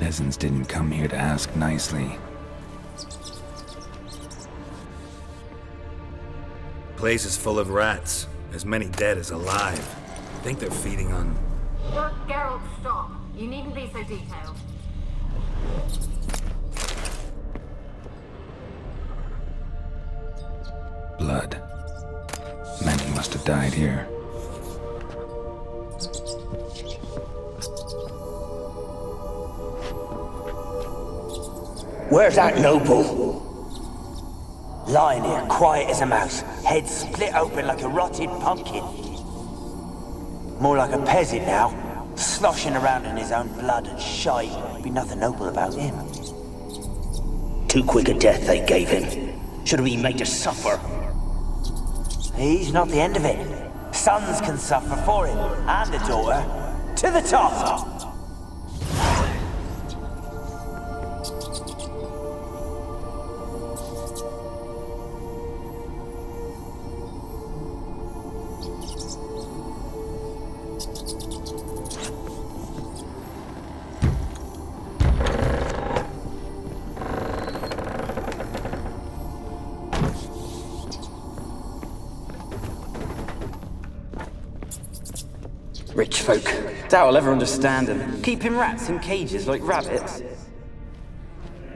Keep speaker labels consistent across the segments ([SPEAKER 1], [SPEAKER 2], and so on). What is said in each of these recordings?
[SPEAKER 1] peasants didn't come here to ask nicely.
[SPEAKER 2] Place is full of rats. As many dead as alive. Think they're feeding on...
[SPEAKER 3] Geralt, stop. You needn't be so detailed.
[SPEAKER 1] Blood. Many must have died here.
[SPEAKER 4] Where's that noble? Lying here, quiet as a mouse, head split open like a rotted pumpkin. More like a peasant now, sloshing around in his own blood and shite. Be nothing noble about him. Too quick a death they gave him. Should have been made to suffer. He's not the end of it. Sons can suffer for him, and a daughter. To the top!
[SPEAKER 5] Rich folk. Doubt I'll ever understand them. Keeping rats in cages like rabbits.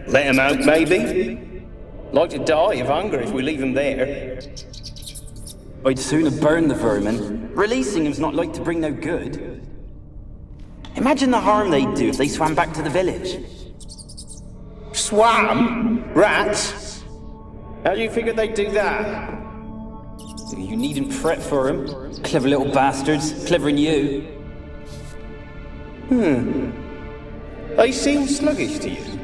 [SPEAKER 6] Let him out, maybe? Like to die of hunger if we leave him there.
[SPEAKER 5] I'd sooner burn the vermin. Releasing him's not like to bring no good. Imagine the harm they'd do if they swam back to the village.
[SPEAKER 6] Swam? Rats? How do you figure they'd do that?
[SPEAKER 5] You needn't fret for him. Clever little bastards. Clever'n you.
[SPEAKER 6] They seem sluggish to you.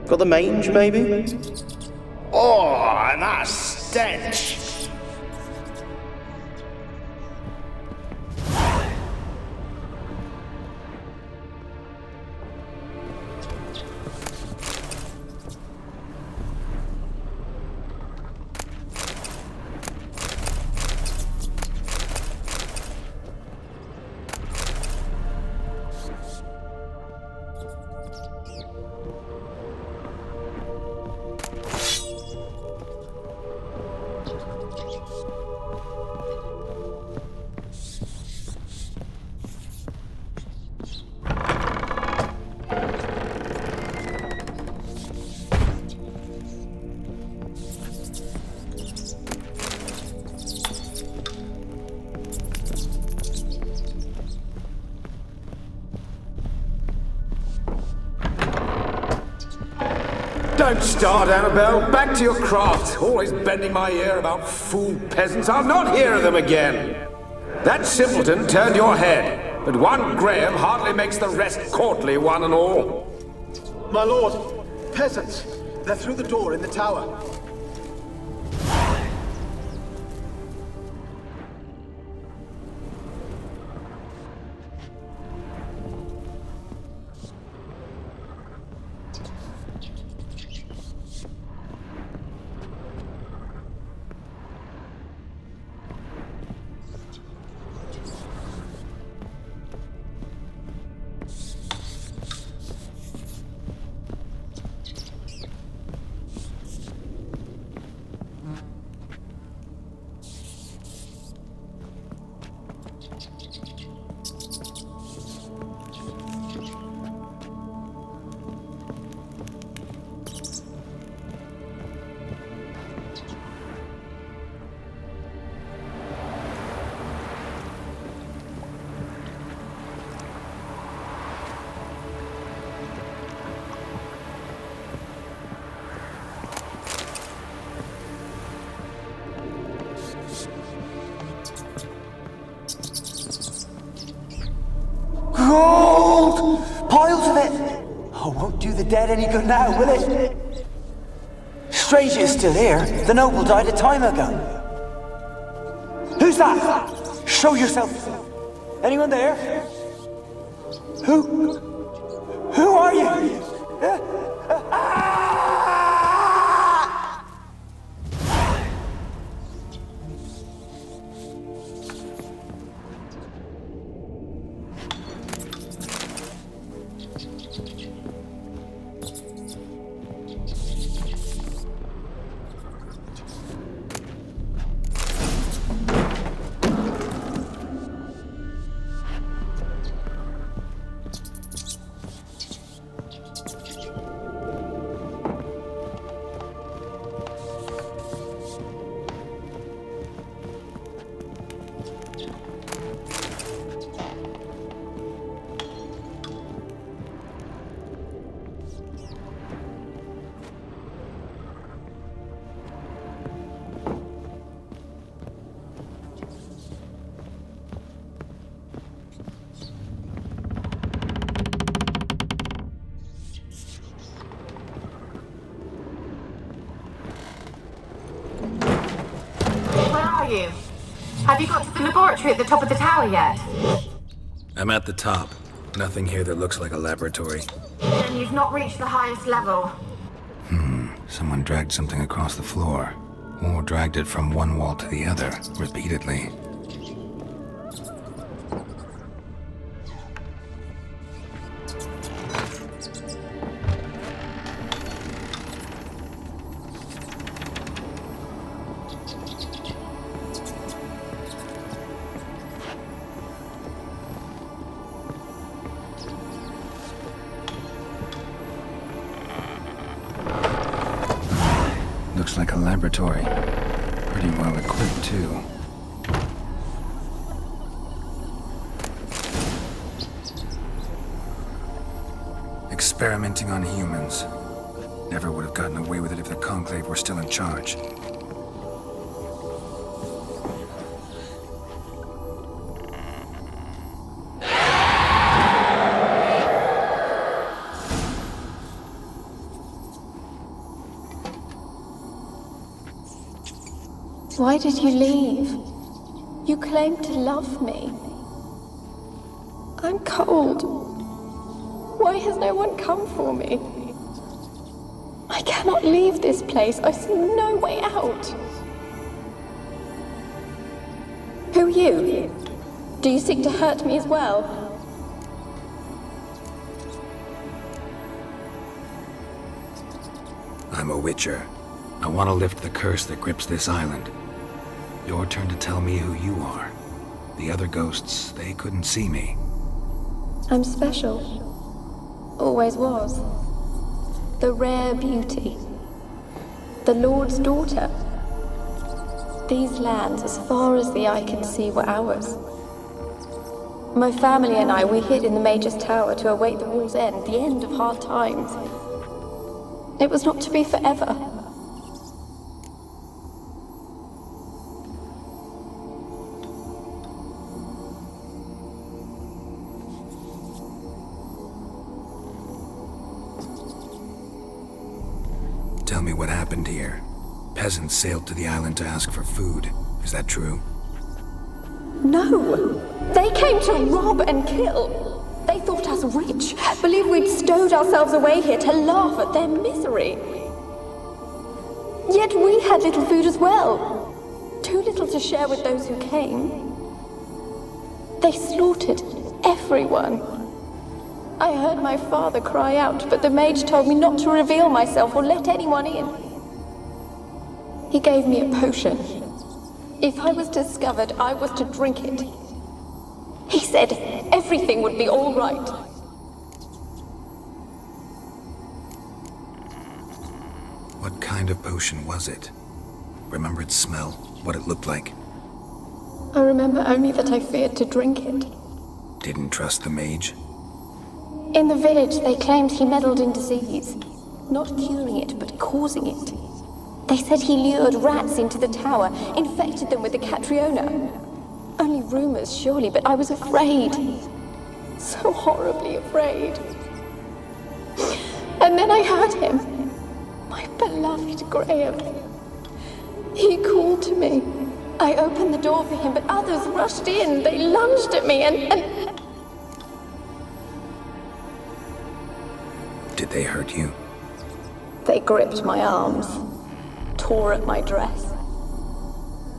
[SPEAKER 6] Got the mange, maybe? Oh, and that stench!
[SPEAKER 7] Don't start, Annabelle. Back to your craft. Always bending my ear about fool peasants. I'll not hear of them again. That simpleton turned your head, but one Graham hardly makes the rest courtly, one and all.
[SPEAKER 8] My lord, peasants. They're through the door in the tower.
[SPEAKER 4] Gold! Piles of it! Oh, won't do the dead any good now, will it? Strange it's still here. The noble died a time ago. Who's that? Show yourself. Anyone there? Who are you?
[SPEAKER 3] laboratory at the top of the tower yet?
[SPEAKER 2] I'm at the top. Nothing here that looks like a laboratory.
[SPEAKER 3] Then you've not reached the highest level.
[SPEAKER 1] Someone dragged something across the floor, or dragged it from one wall to the other, repeatedly. Looks like a laboratory. Pretty well equipped, too. Experimenting on humans. Never would have gotten away with it if the Conclave were still in charge.
[SPEAKER 9] Why did you leave? You claimed to love me. I'm cold. Why has no one come for me? I cannot leave this place. I see no way out. Who are you? Do you seek to hurt me as well?
[SPEAKER 1] I'm a Witcher. I want to lift the curse that grips this island. Your turn to tell me who you are. The other ghosts, they couldn't see me.
[SPEAKER 9] I'm special. Always was. The rare beauty. The Lord's daughter. These lands, as far as the eye can see, were ours. My family and I, we hid in the Mage's Tower to await the war's end, the end of hard times. It was not to be forever.
[SPEAKER 1] Tell me what happened here. Peasants sailed to the island to ask for food. Is that true?
[SPEAKER 9] No! They came to rob and kill. They thought us rich, believed we'd stowed ourselves away here to laugh at their misery. Yet we had little food as well. Too little to share with those who came. They slaughtered everyone. I heard my father cry out, but the mage told me not to reveal myself or let anyone in. He gave me a potion. If I was discovered, I was to drink it. He said everything would be all right.
[SPEAKER 1] What kind of potion was it? Remember its smell? What it looked like?
[SPEAKER 9] I remember only that I feared to drink it.
[SPEAKER 1] Didn't trust the mage?
[SPEAKER 9] In the village, they claimed he meddled in disease. Not curing it, but causing it. They said he lured rats into the tower, infected them with the Catriona. Only rumors, surely, but I was afraid. So horribly afraid. And then I heard him. My beloved Graham. He called to me. I opened the door for him, but others rushed in. They lunged at me and...
[SPEAKER 1] Did they hurt you?
[SPEAKER 9] They gripped my arms, tore at my dress.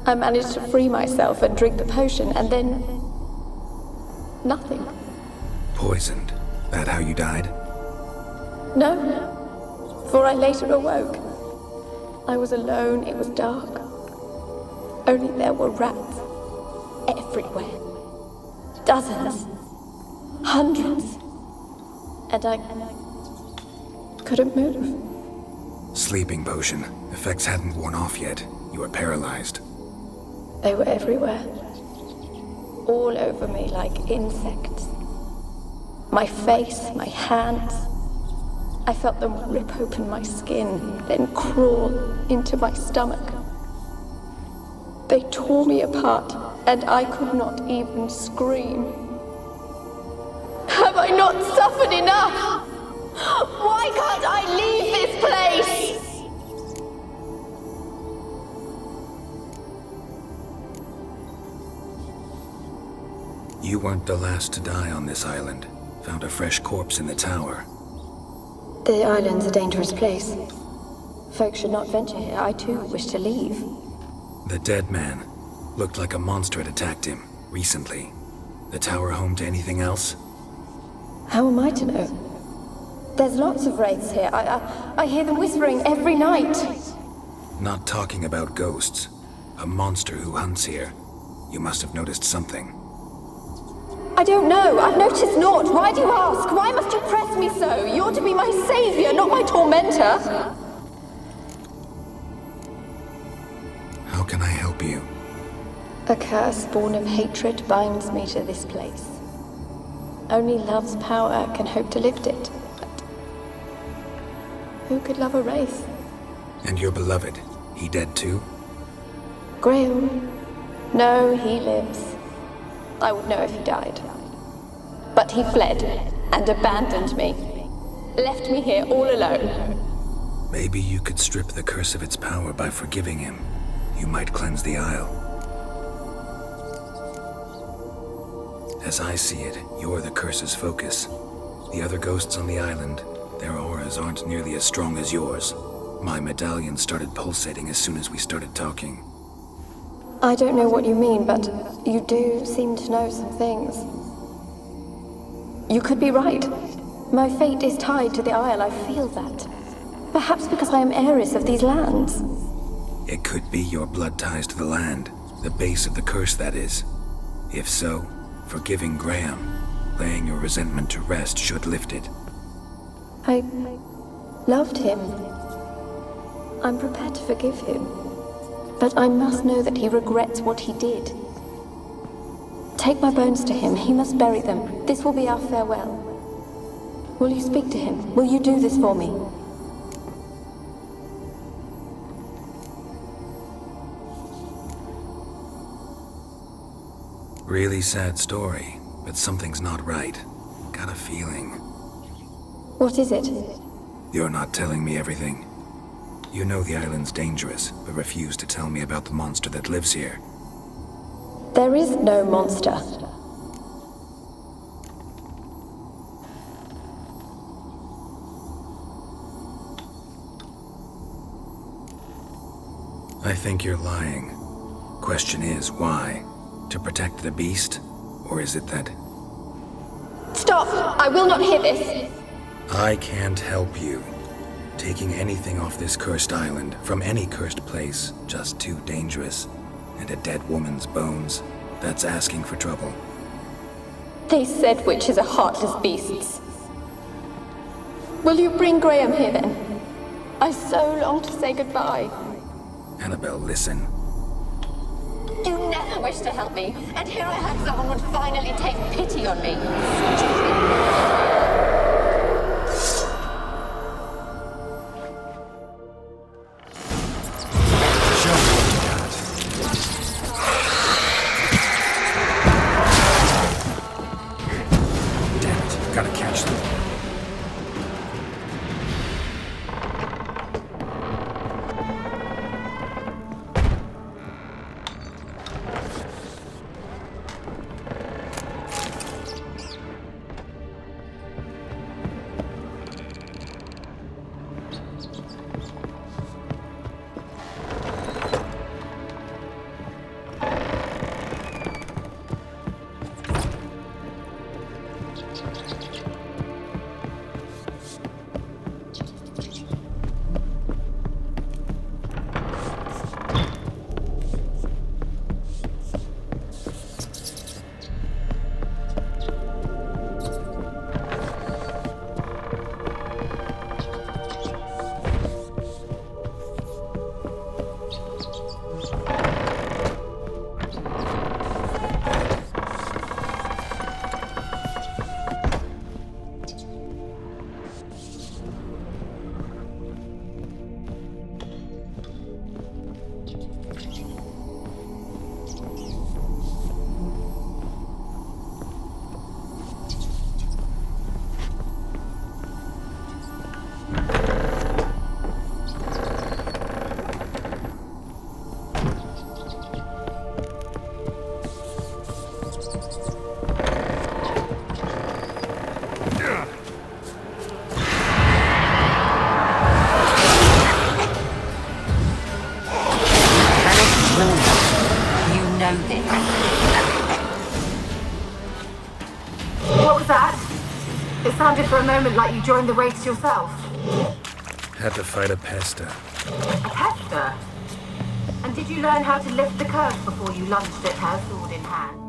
[SPEAKER 9] I managed to free myself and drink the potion, and then... nothing.
[SPEAKER 1] Poisoned? That how you died?
[SPEAKER 9] No, for I later awoke. I was alone, it was dark. Only there were rats everywhere. Dozens. Hundreds. And I couldn't move.
[SPEAKER 1] Sleeping potion. Effects hadn't worn off yet. You were paralyzed.
[SPEAKER 9] They were everywhere. All over me like insects. My face, my hands. I felt them rip open my skin, then crawl into my stomach. They tore me apart, and I could not even scream. Have I not suffered enough? Why can't I leave this place?
[SPEAKER 1] You weren't the last to die on this island. Found a fresh corpse in the tower.
[SPEAKER 9] The island's a dangerous place. Folks should not venture here. I too wish to leave.
[SPEAKER 1] The dead man. Looked like a monster had attacked him, recently. The tower home to anything else?
[SPEAKER 9] How am I to know? There's lots of wraiths here. I hear them whispering every night.
[SPEAKER 1] Not talking about ghosts. A monster who hunts here. You must have noticed something.
[SPEAKER 9] I don't know. I've noticed naught. Why do you ask? Why must you press me so? You're to be my savior, not my tormentor.
[SPEAKER 1] How can I help you?
[SPEAKER 9] A curse born of hatred binds me to this place. Only love's power can hope to lift it. But who could love a wraith?
[SPEAKER 1] And your beloved, he dead too?
[SPEAKER 9] Graham? No, he lives. I would know if he died. But he fled and abandoned me. Left me here all alone.
[SPEAKER 1] Maybe you could strip the curse of its power by forgiving him. You might cleanse the Isle. As I see it, you're the curse's focus. The other ghosts on the island, their auras aren't nearly as strong as yours. My medallion started pulsating as soon as we started talking.
[SPEAKER 9] I don't know what you mean, but you do seem to know some things. You could be right. My fate is tied to the Isle, I feel that. Perhaps because I am heiress of these lands.
[SPEAKER 1] It could be your blood ties to the land, the base of the curse, that is. If so, forgiving Graham, laying your resentment to rest should lift it.
[SPEAKER 9] I loved him. I'm prepared to forgive him. But I must know that he regrets what he did. Take my bones to him. He must bury them. This will be our farewell. Will you speak to him? Will you do this for me?
[SPEAKER 1] Really sad story, but something's not right. Got a feeling.
[SPEAKER 9] What is it?
[SPEAKER 1] You're not telling me everything. You know the island's dangerous, but refuse to tell me about the monster that lives here.
[SPEAKER 9] There is no monster.
[SPEAKER 1] I think you're lying. Question is, why? To protect the beast? Or is it that...
[SPEAKER 9] Stop! I will not hear this!
[SPEAKER 1] I can't help you. Taking anything off this cursed island, from any cursed place, just too dangerous. And a dead woman's bones, that's asking for trouble.
[SPEAKER 9] They said witches are heartless beasts. Will you bring Graham here then? I so long to say goodbye.
[SPEAKER 1] Annabelle, listen.
[SPEAKER 3] You never wished to help me, and here I had someone would finally take pity on me.
[SPEAKER 1] Show me what you got. Damn it, gotta catch them.
[SPEAKER 10] that? It sounded for a moment like you joined the race yourself.
[SPEAKER 2] Had to fight a pester.
[SPEAKER 10] A pester? And did you learn how to lift the curse before you lunged at her, sword in hand?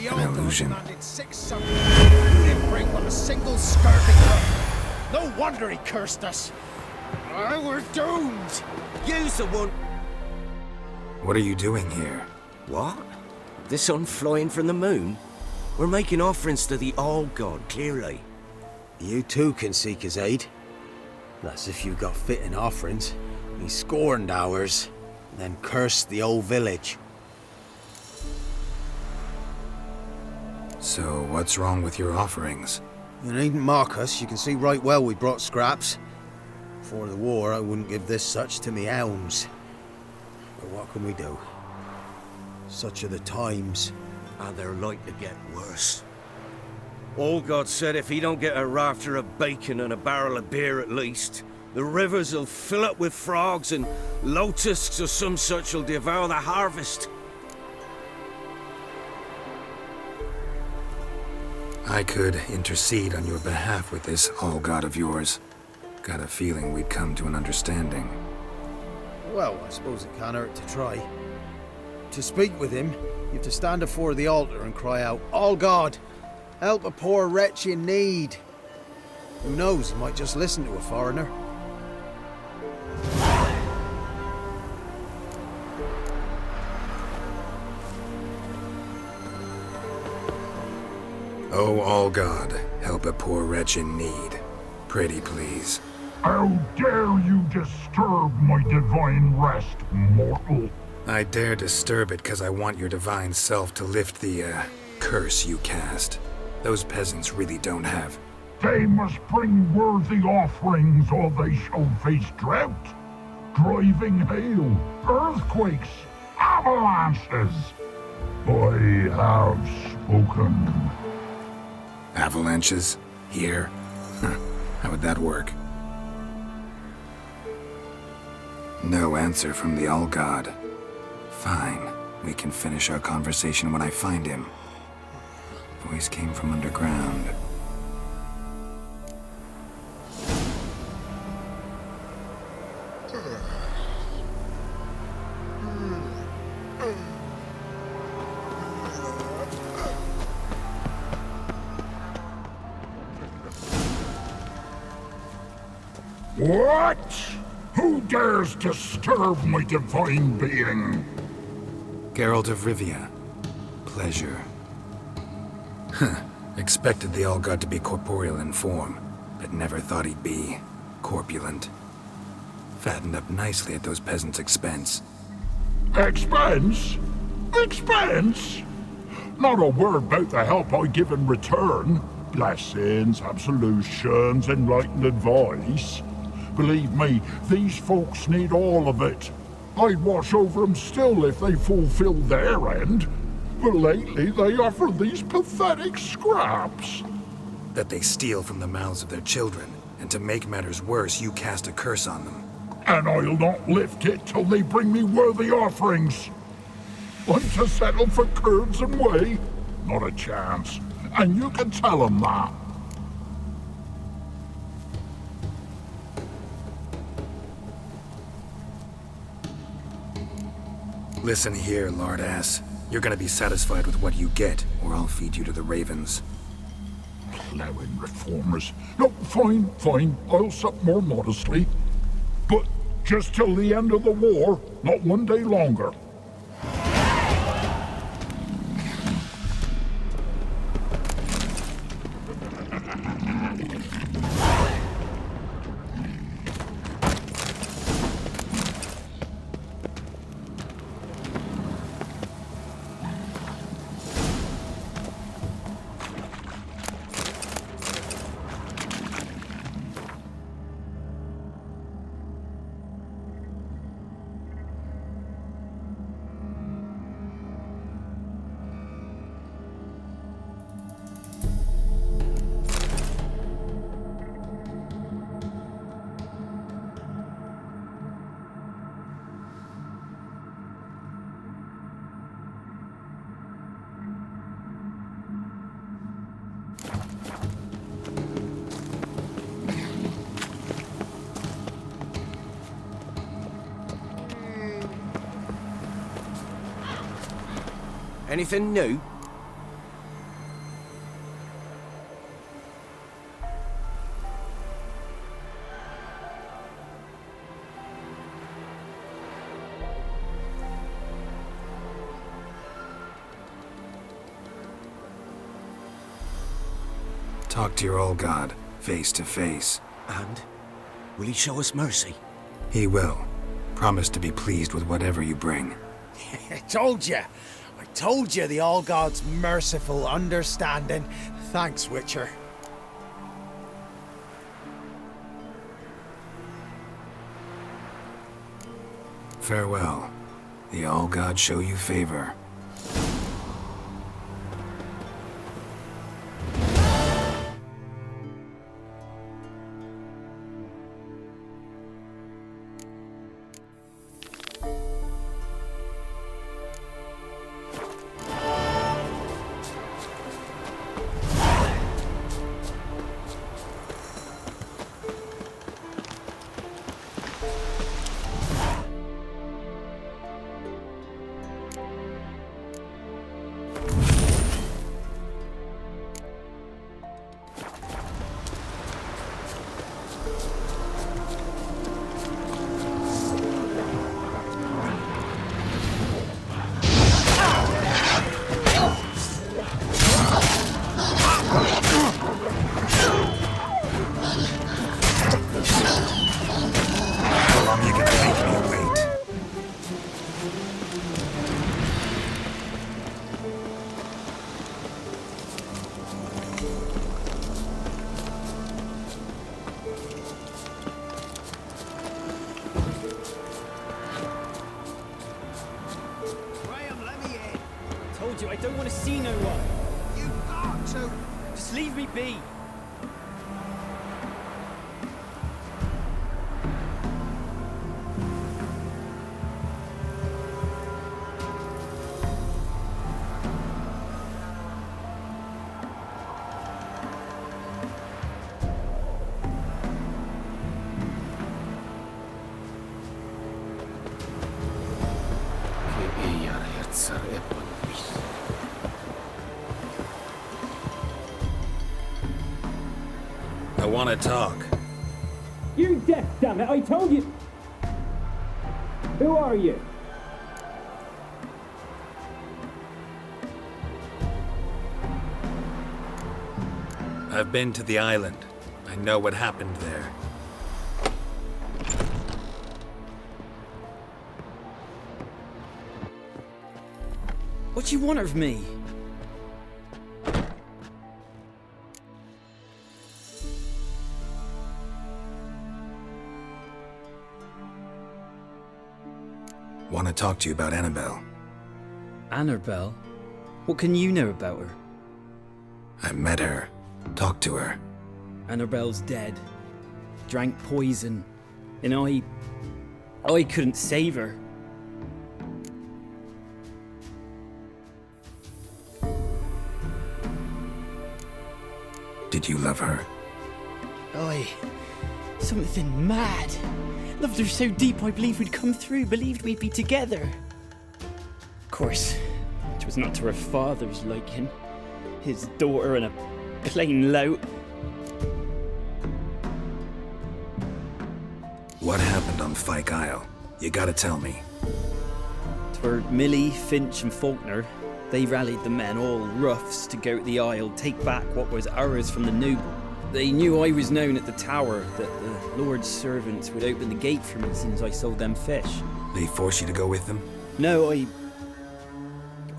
[SPEAKER 1] An illusion.
[SPEAKER 8] He didn't bring but a single scurvy cup. No wonder he cursed us. We're doomed.
[SPEAKER 11] Use the one.
[SPEAKER 1] What are you doing here?
[SPEAKER 11] What? The sun flying from the moon? We're making offerings to the All-God, clearly.
[SPEAKER 12] You too can seek his aid. That's if you've got fitting offerings. He scorned ours, then cursed the old village.
[SPEAKER 1] So, what's wrong with your offerings?
[SPEAKER 12] You needn't mock us. You can see right well we brought scraps. Before the war, I wouldn't give this such to me elms. But what can we do? Such are the times.
[SPEAKER 11] And they're like to get worse. All-God said if he don't get a rafter of bacon and a barrel of beer at least, the rivers will fill up with frogs and locusts or some such will devour the harvest.
[SPEAKER 1] I could intercede on your behalf with this all-god of yours. Got a feeling we'd come to an understanding.
[SPEAKER 12] Well, I suppose it can't hurt to try. To speak with him, you have to stand before the altar and cry out, "All God, help a poor wretch in need." Who knows, he might just listen to a foreigner.
[SPEAKER 1] Oh, all God, help a poor wretch in need. Pretty please.
[SPEAKER 13] How dare you disturb my divine rest, mortal?
[SPEAKER 1] I dare disturb it because I want your divine self to lift the, curse you cast. Those peasants really don't have.
[SPEAKER 13] They must bring worthy offerings or they shall face drought, driving hail, earthquakes, avalanches. I have spoken.
[SPEAKER 1] Avalanches? Here? How would that work? No answer from the All-God. Fine. We can finish our conversation when I find him. Voice came from underground.
[SPEAKER 13] What? Who dares disturb my divine being?
[SPEAKER 1] Geralt of Rivia. Pleasure. Expected the All-God to be corporeal in form, but never thought he'd be corpulent. Fattened up nicely at those peasants' expense.
[SPEAKER 13] Expense? Expense? Not a word about the help I give in return. blessings, absolutions, enlightened advice. Believe me, these folks need all of it. I'd watch over them still if they fulfilled their end. But lately they offer these pathetic scraps.
[SPEAKER 1] That they steal from the mouths of their children, and to make matters worse, you cast a curse on them.
[SPEAKER 13] And I'll not lift it till they bring me worthy offerings. I'm to settle for curds and whey? Not a chance. And you can tell them that.
[SPEAKER 1] Listen here, lard ass. You're gonna be satisfied with what you get, or I'll feed you to the ravens.
[SPEAKER 13] Plowing reformers. No, fine. I'll sup more modestly. But just till the end of the war, not one day longer.
[SPEAKER 11] Anything new?
[SPEAKER 1] Talk to your old god, face to face.
[SPEAKER 11] And? Will he show us mercy?
[SPEAKER 1] He will. Promise to be pleased with whatever you bring.
[SPEAKER 12] I told you the All God's merciful, understanding. Thanks, Witcher.
[SPEAKER 1] Farewell. The All God show you favor.
[SPEAKER 14] I don't want to see no one.
[SPEAKER 8] You've got to.
[SPEAKER 14] Just leave me be.
[SPEAKER 2] I want to talk.
[SPEAKER 14] You're deaf, damn it! I told you. Who are you?
[SPEAKER 2] I've been to the island. I know what happened there.
[SPEAKER 14] What do you want of me?
[SPEAKER 1] Want to talk to you about Annabelle.
[SPEAKER 14] Annabelle? What can you know about her?
[SPEAKER 1] I met her. Talked to her.
[SPEAKER 14] Annabelle's dead. Drank poison. And I couldn't save her.
[SPEAKER 1] Did you love her?
[SPEAKER 14] Something mad. Loved her so deep I believed we'd come through, believed we'd be together. Of course, it was not to her father's liking. His daughter and a plain lout.
[SPEAKER 1] What happened on Fyke Isle? You gotta tell me.
[SPEAKER 14] For Millie, Finch and Faulkner, they rallied the men, all roughs, to go to the Isle, take back what was ours from the noble. They knew I was known at the tower, that the Lord's servants would open the gate for me as soon as I sold them fish.
[SPEAKER 1] They forced you to go with them?
[SPEAKER 14] No, I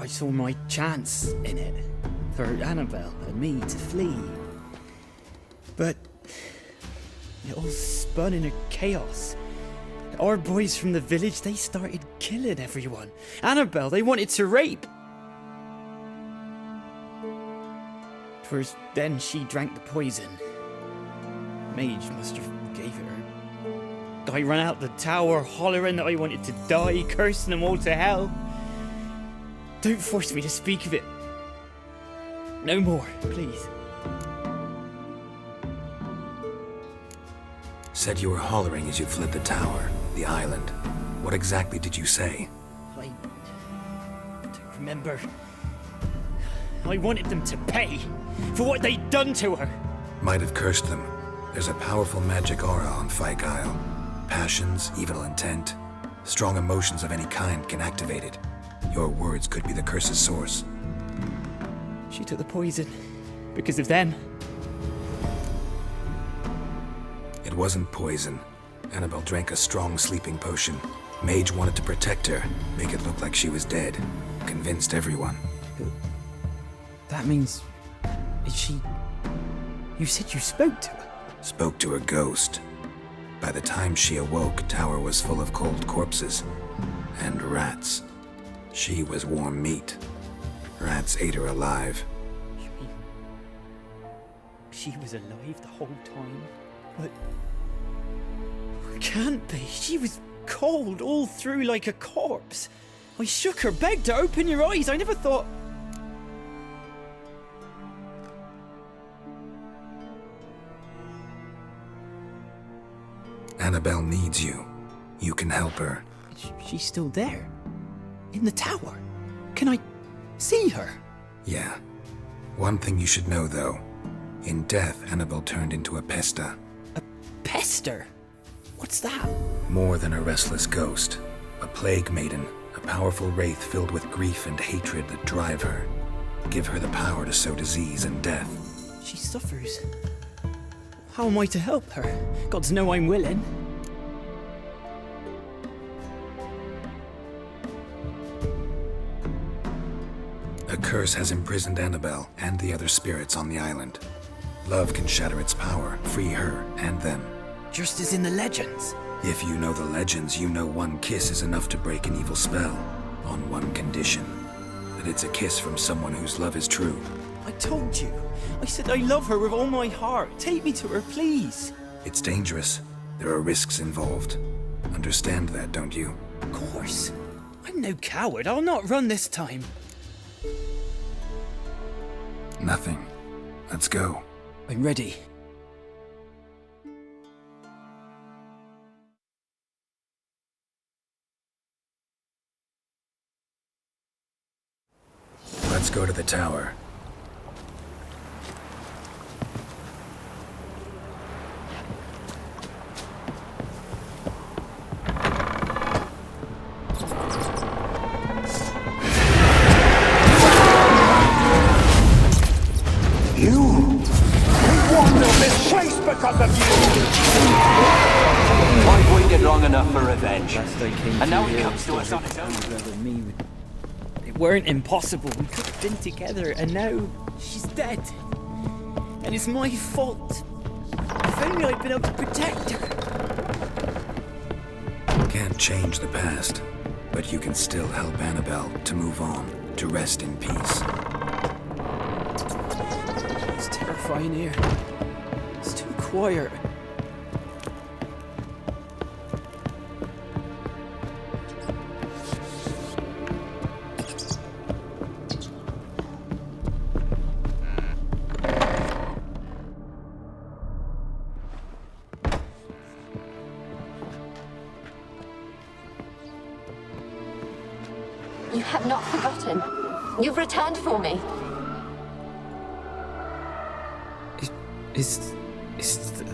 [SPEAKER 14] saw my chance in it, for Annabelle and me to flee. But it all spun in a chaos. Our boys from the village, they started killing everyone. Annabelle, they wanted to rape. First, then she drank the poison. Mage must have gave it her. I ran out the tower hollering that I wanted to die, cursing them all to hell. Don't force me to speak of it. No more, please.
[SPEAKER 1] Said you were hollering as you fled the tower, the island. What exactly did you say?
[SPEAKER 14] I don't remember. I wanted them to pay for what they'd done to her.
[SPEAKER 1] Might have cursed them. There's a powerful magic aura on Fyke Isle. Passions, evil intent, strong emotions of any kind can activate it. Your words could be the curse's source.
[SPEAKER 14] She took the poison because of them.
[SPEAKER 1] It wasn't poison. Annabelle drank a strong sleeping potion. Mage wanted to protect her, make it look like she was dead. Convinced everyone.
[SPEAKER 14] That means... is she... You said you spoke to her?
[SPEAKER 1] Spoke to her ghost. By the time she awoke, tower was full of cold corpses. And rats. She was warm meat. Rats ate her alive.
[SPEAKER 14] You mean... she was alive the whole time? But... it can't be. She was cold all through like a corpse. I shook her, begged her, open your eyes. I never thought...
[SPEAKER 1] Annabelle needs you. You can help her.
[SPEAKER 14] She's still there? In the tower? Can I see her?
[SPEAKER 1] Yeah. One thing you should know, though. In death, Annabelle turned into a pesta.
[SPEAKER 14] A pester? What's that?
[SPEAKER 1] More than a restless ghost. A plague maiden. A powerful wraith filled with grief and hatred that drive her. Give her the power to sow disease and death.
[SPEAKER 14] She suffers. How am I to help her? Gods know I'm willing.
[SPEAKER 1] A curse has imprisoned Annabelle and the other spirits on the island. Love can shatter its power, free her and them.
[SPEAKER 14] Just as in the legends.
[SPEAKER 1] If you know the legends, you know one kiss is enough to break an evil spell. On one condition. That it's a kiss from someone whose love is true.
[SPEAKER 14] I told you. I said I love her with all my heart. Take me to her, please.
[SPEAKER 1] It's dangerous. There are risks involved. Understand that, don't you?
[SPEAKER 14] Of course. I'm no coward. I'll not run this time.
[SPEAKER 1] Nothing. Let's go.
[SPEAKER 14] I'm ready.
[SPEAKER 1] Let's go to the tower.
[SPEAKER 4] because of you! I've waited long enough for revenge. And now it comes to us on its own.
[SPEAKER 14] It weren't impossible. We could have been together, and now she's dead. And it's my fault. If only I'd been able to protect her.
[SPEAKER 1] Can't change the past. But you can still help Annabelle to move on, to rest in peace.
[SPEAKER 14] It's terrifying here. It's too quiet.
[SPEAKER 3] You have not forgotten. You've returned for me.
[SPEAKER 14] Is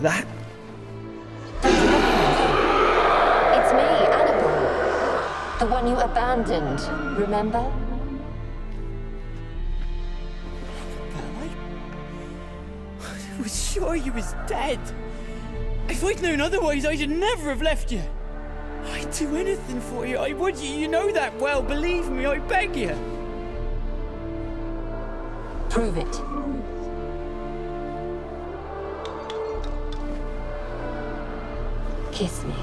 [SPEAKER 14] that?
[SPEAKER 3] It's me, Annabelle. The one you abandoned, remember?
[SPEAKER 14] I was sure you was dead. If I'd known otherwise, I'd never have left you. I'd do anything for you. I would. You know that well. Believe me, I beg you.
[SPEAKER 3] Prove it. Kiss me.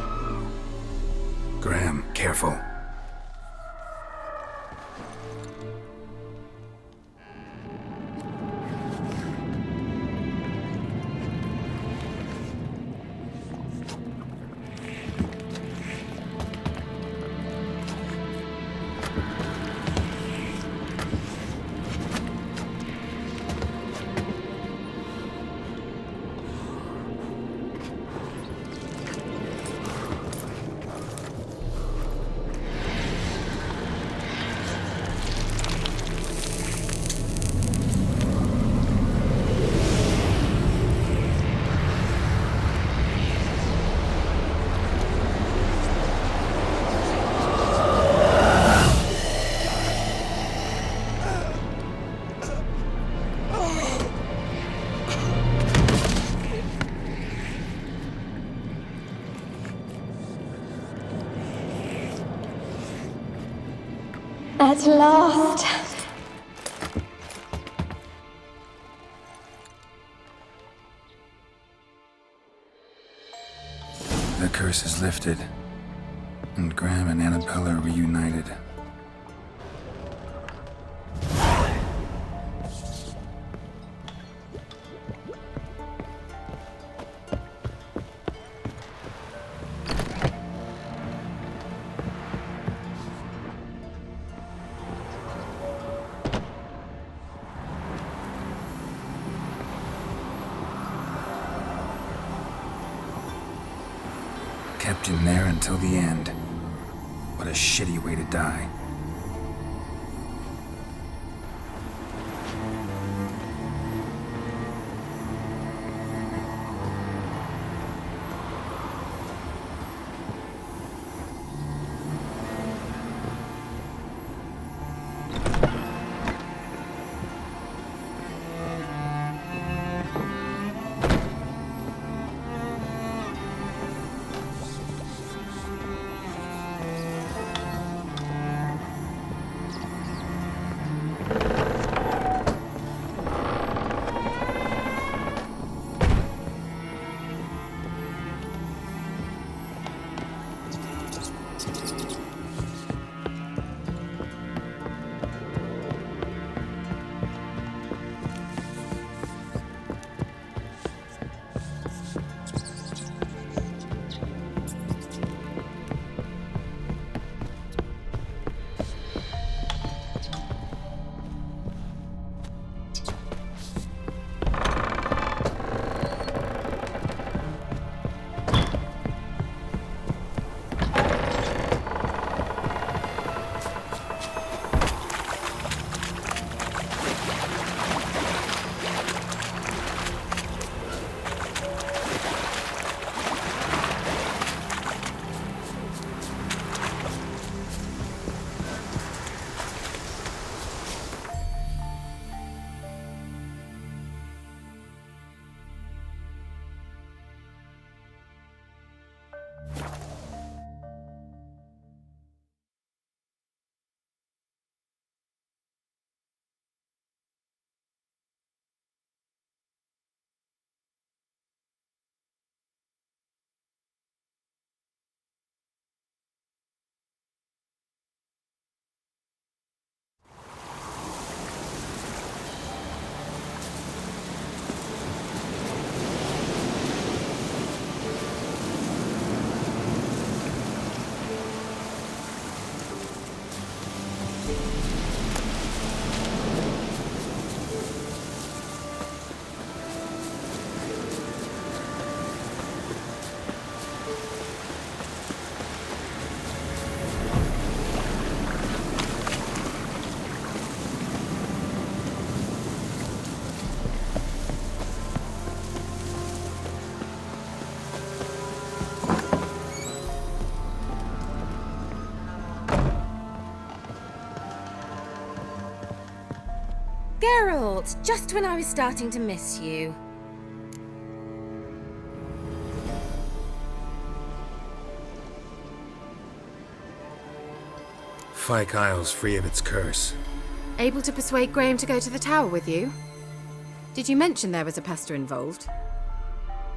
[SPEAKER 1] Graham, careful.
[SPEAKER 9] At last.
[SPEAKER 1] The curse is lifted, and Graham and Annabelle are reunited. Kept in there until the end. What a shitty way to die.
[SPEAKER 15] Geralt, just when I was starting to miss you.
[SPEAKER 1] Fyke Isle's free of its curse.
[SPEAKER 10] Able to persuade Graham to go to the tower with you? Did you mention there was a pester involved?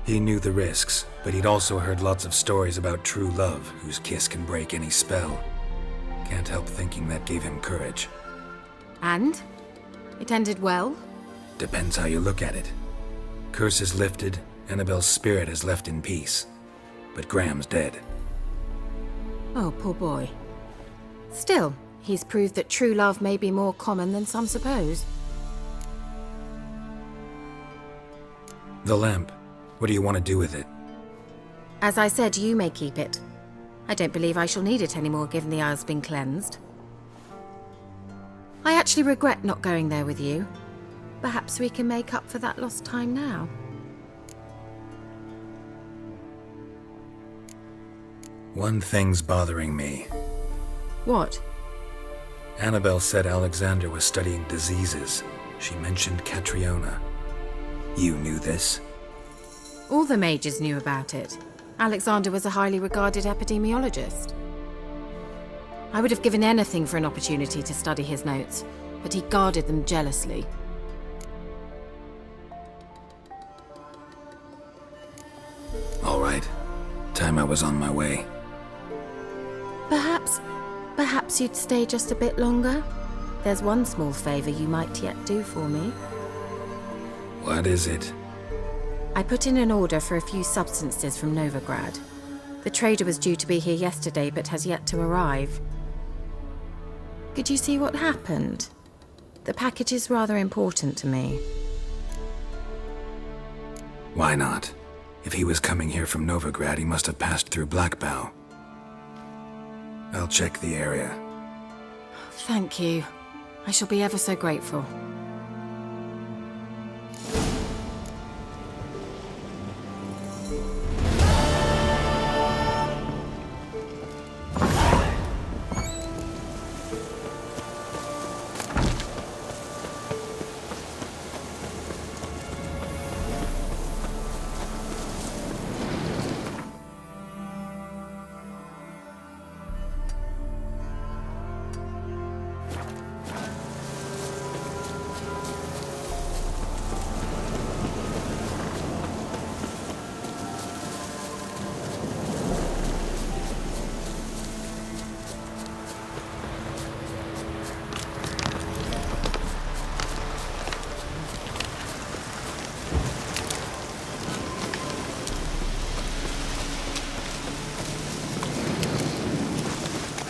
[SPEAKER 1] He knew the risks, but he'd also heard lots of stories about true love, whose kiss can break any spell. Can't help thinking that gave him courage.
[SPEAKER 10] And? It ended well?
[SPEAKER 1] Depends how you look at it. Curse is lifted, Annabelle's spirit is left in peace. But Graham's dead.
[SPEAKER 10] Oh, poor boy. Still, he's proved that true love may be more common than some suppose.
[SPEAKER 1] The lamp. What do you want to do with it?
[SPEAKER 10] As I said, you may keep it. I don't believe I shall need it anymore, given the Isle's been cleansed. I actually regret not going there with you. Perhaps we can make up for that lost time now.
[SPEAKER 1] One thing's bothering me.
[SPEAKER 10] What?
[SPEAKER 1] Annabelle said Alexander was studying diseases. She mentioned Catriona. You knew this?
[SPEAKER 10] All the mages knew about it. Alexander was a highly regarded epidemiologist. I would have given anything for an opportunity to study his notes, but he guarded them jealously.
[SPEAKER 1] All right. Time I was on my way.
[SPEAKER 10] Perhaps you'd stay just a bit longer? There's one small favor you might yet do for me.
[SPEAKER 1] What is it?
[SPEAKER 10] I put in an order for a few substances from Novigrad. The trader was due to be here yesterday, but has yet to arrive. Could you see what happened? The package is rather important to me.
[SPEAKER 1] Why not? If he was coming here from Novigrad, he must have passed through Blackbow. I'll check the area.
[SPEAKER 10] Thank you. I shall be ever so grateful.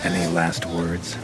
[SPEAKER 1] Any last words?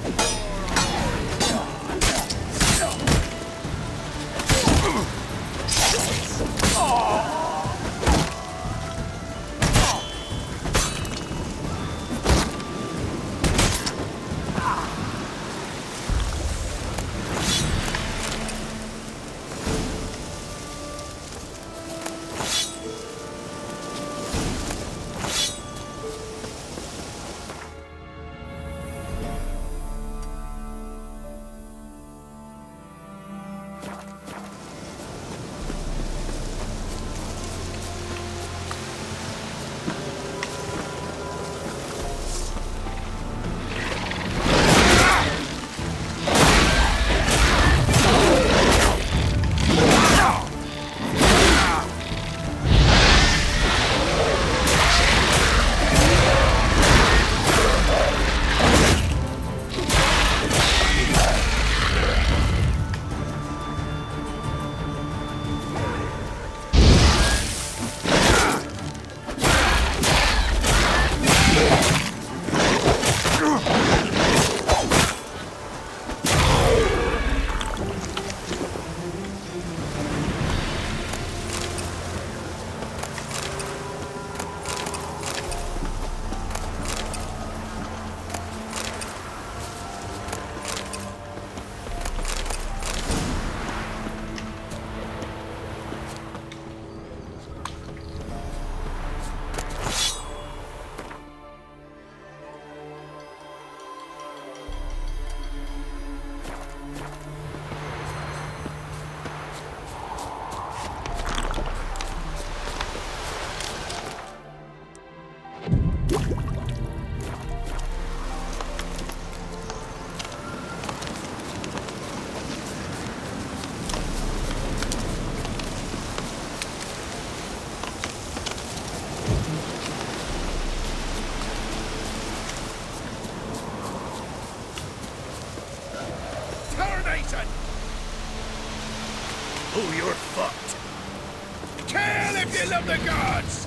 [SPEAKER 8] of the gods!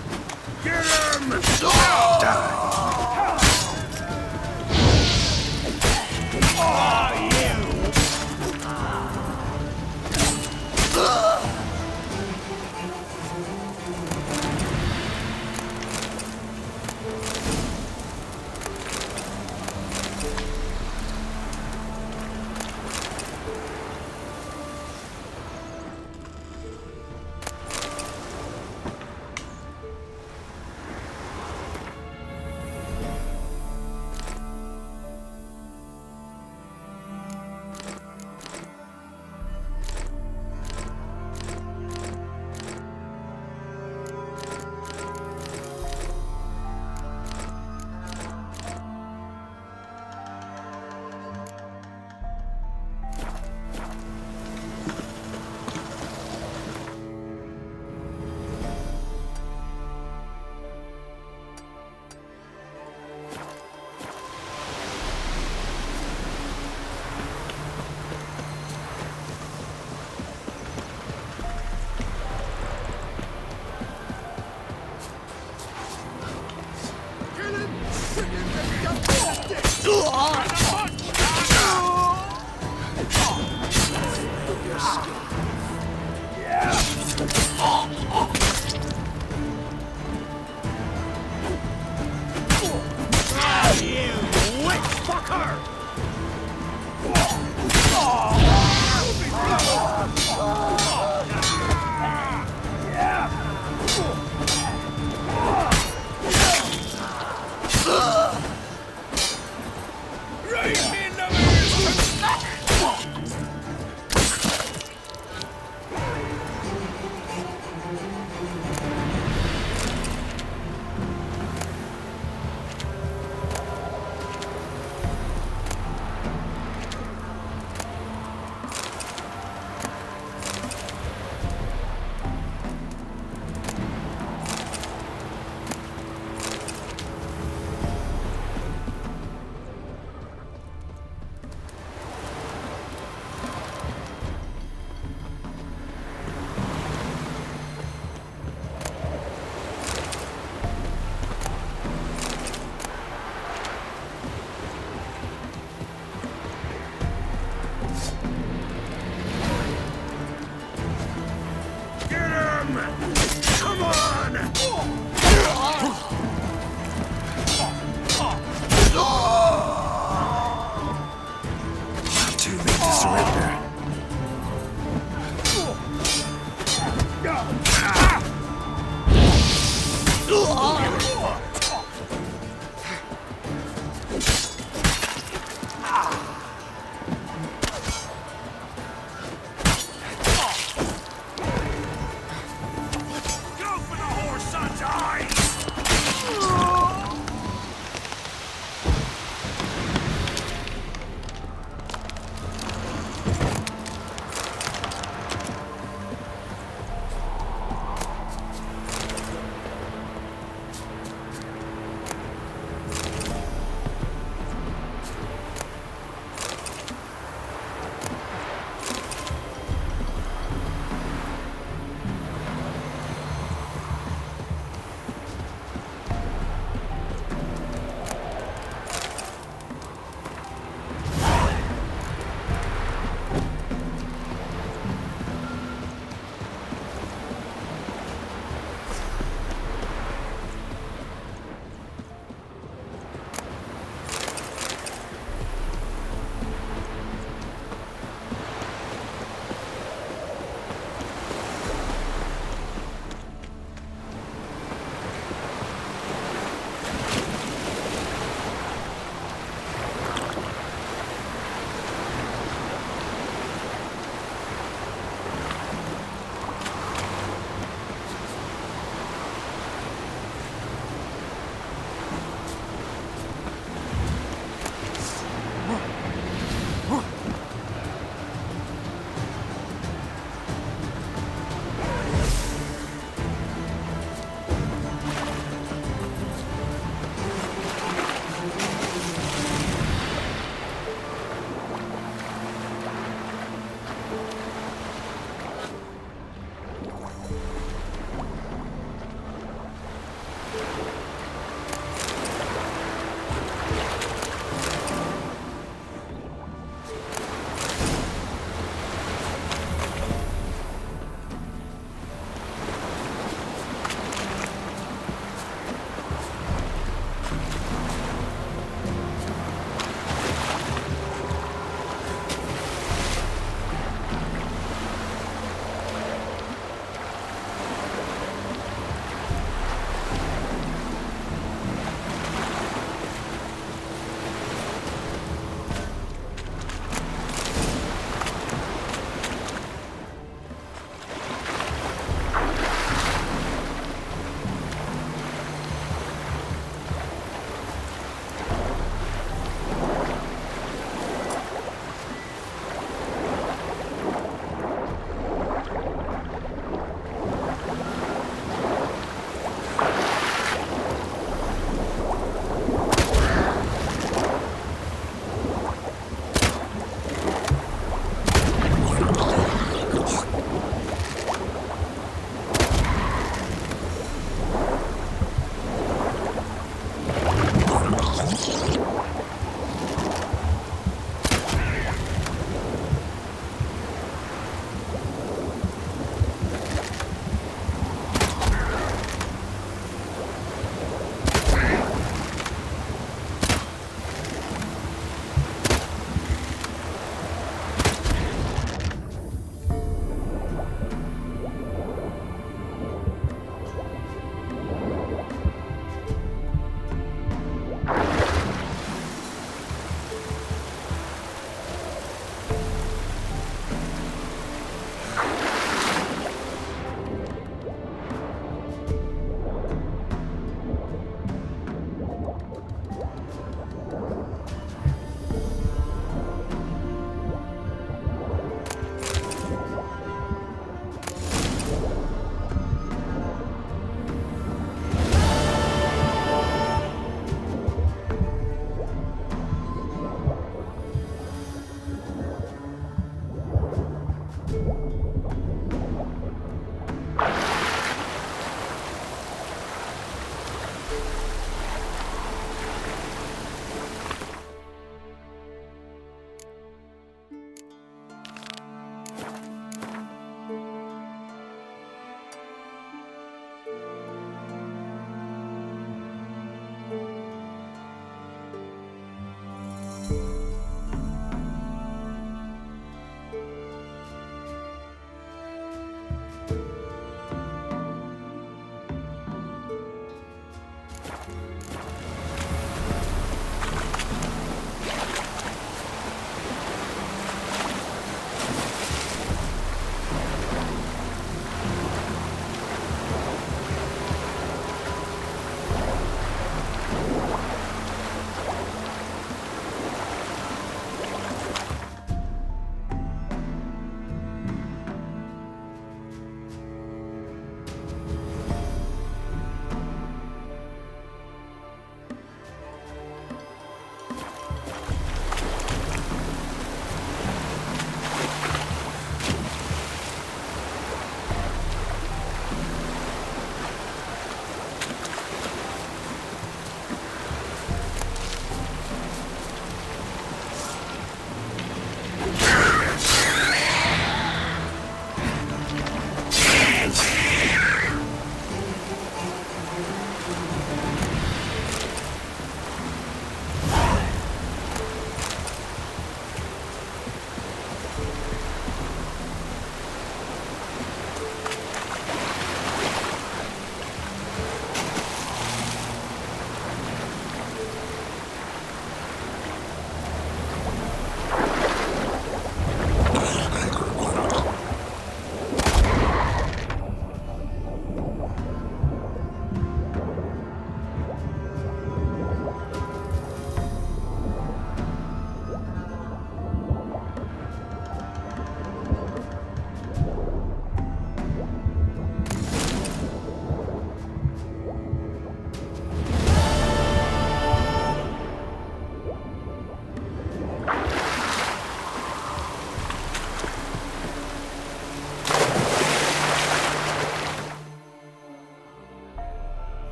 [SPEAKER 8] Get him!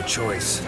[SPEAKER 2] no choice.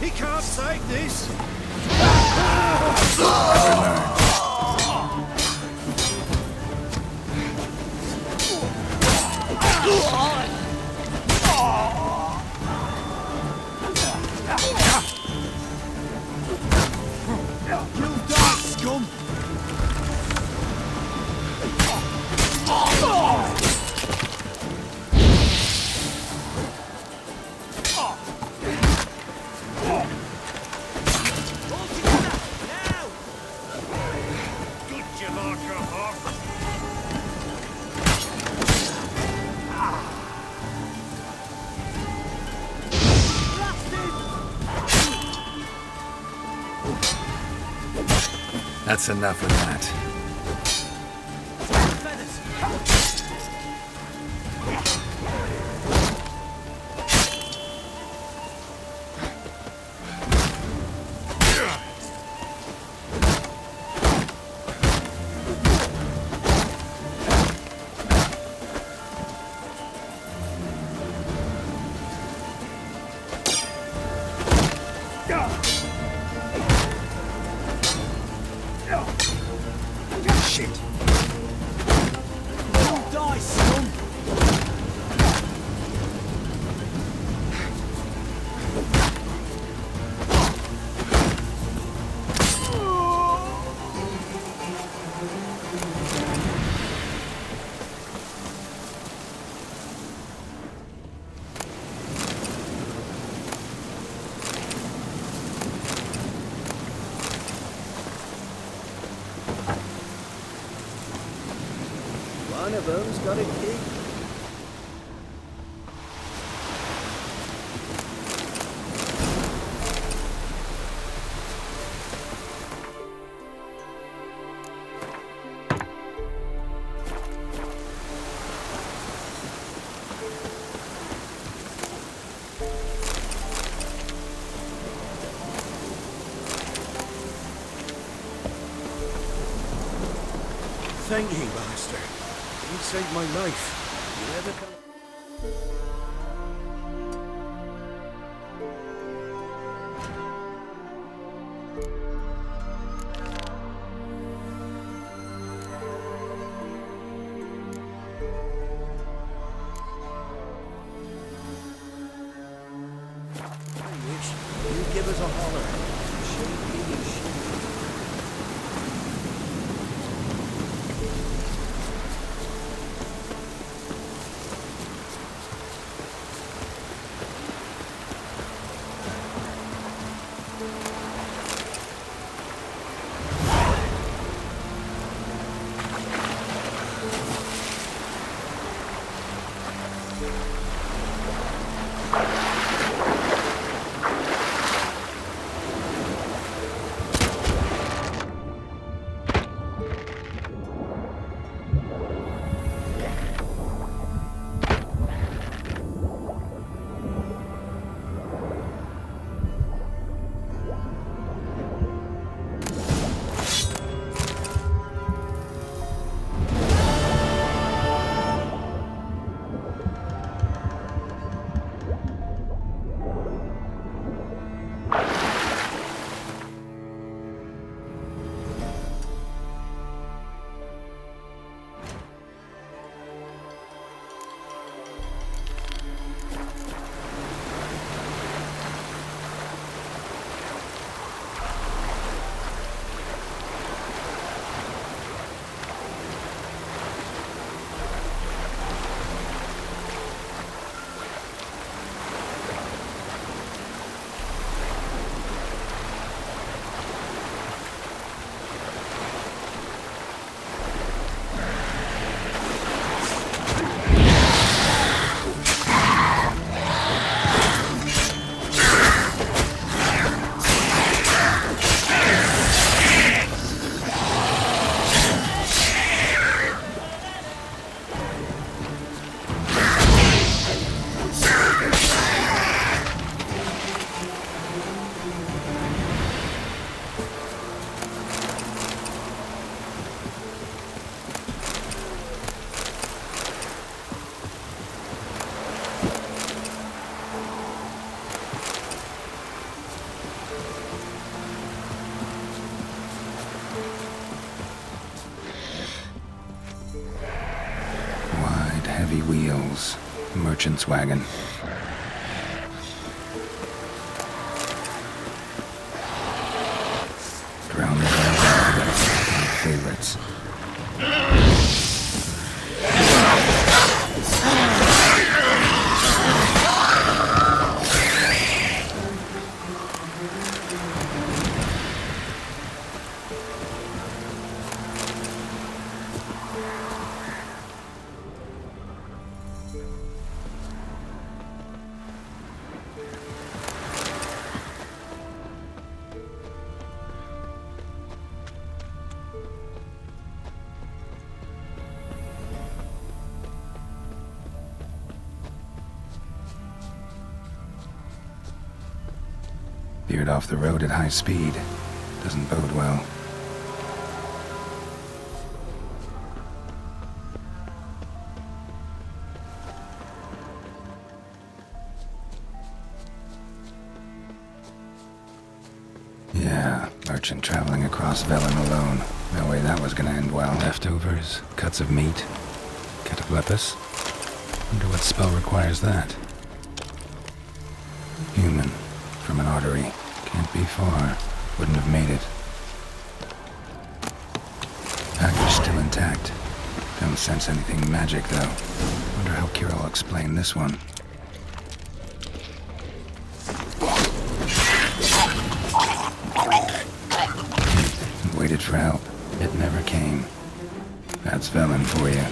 [SPEAKER 11] He can't take this!
[SPEAKER 8] You die, scum!
[SPEAKER 2] That's enough of that.
[SPEAKER 8] Shit! You die, scum!
[SPEAKER 11] One of them's got a key. Thank you, Master. You saved my life. You ever come... I wish you'd give us a holler. Shake me and shake.
[SPEAKER 1] Hills. Merchant's wagon. Drowned favorites. Veered off the road at high speed. Doesn't bode well. Yeah, merchant traveling across Velen alone. No way that was gonna end well. Leftovers, cuts of meat, cataplepis. Wonder what spell requires that. Human. From an artery. Can't be far. Wouldn't have made it. Package still intact. Don't sense anything magic, though. Wonder how Kira will explain this one. Waited for help. It never came. That's Velen for you.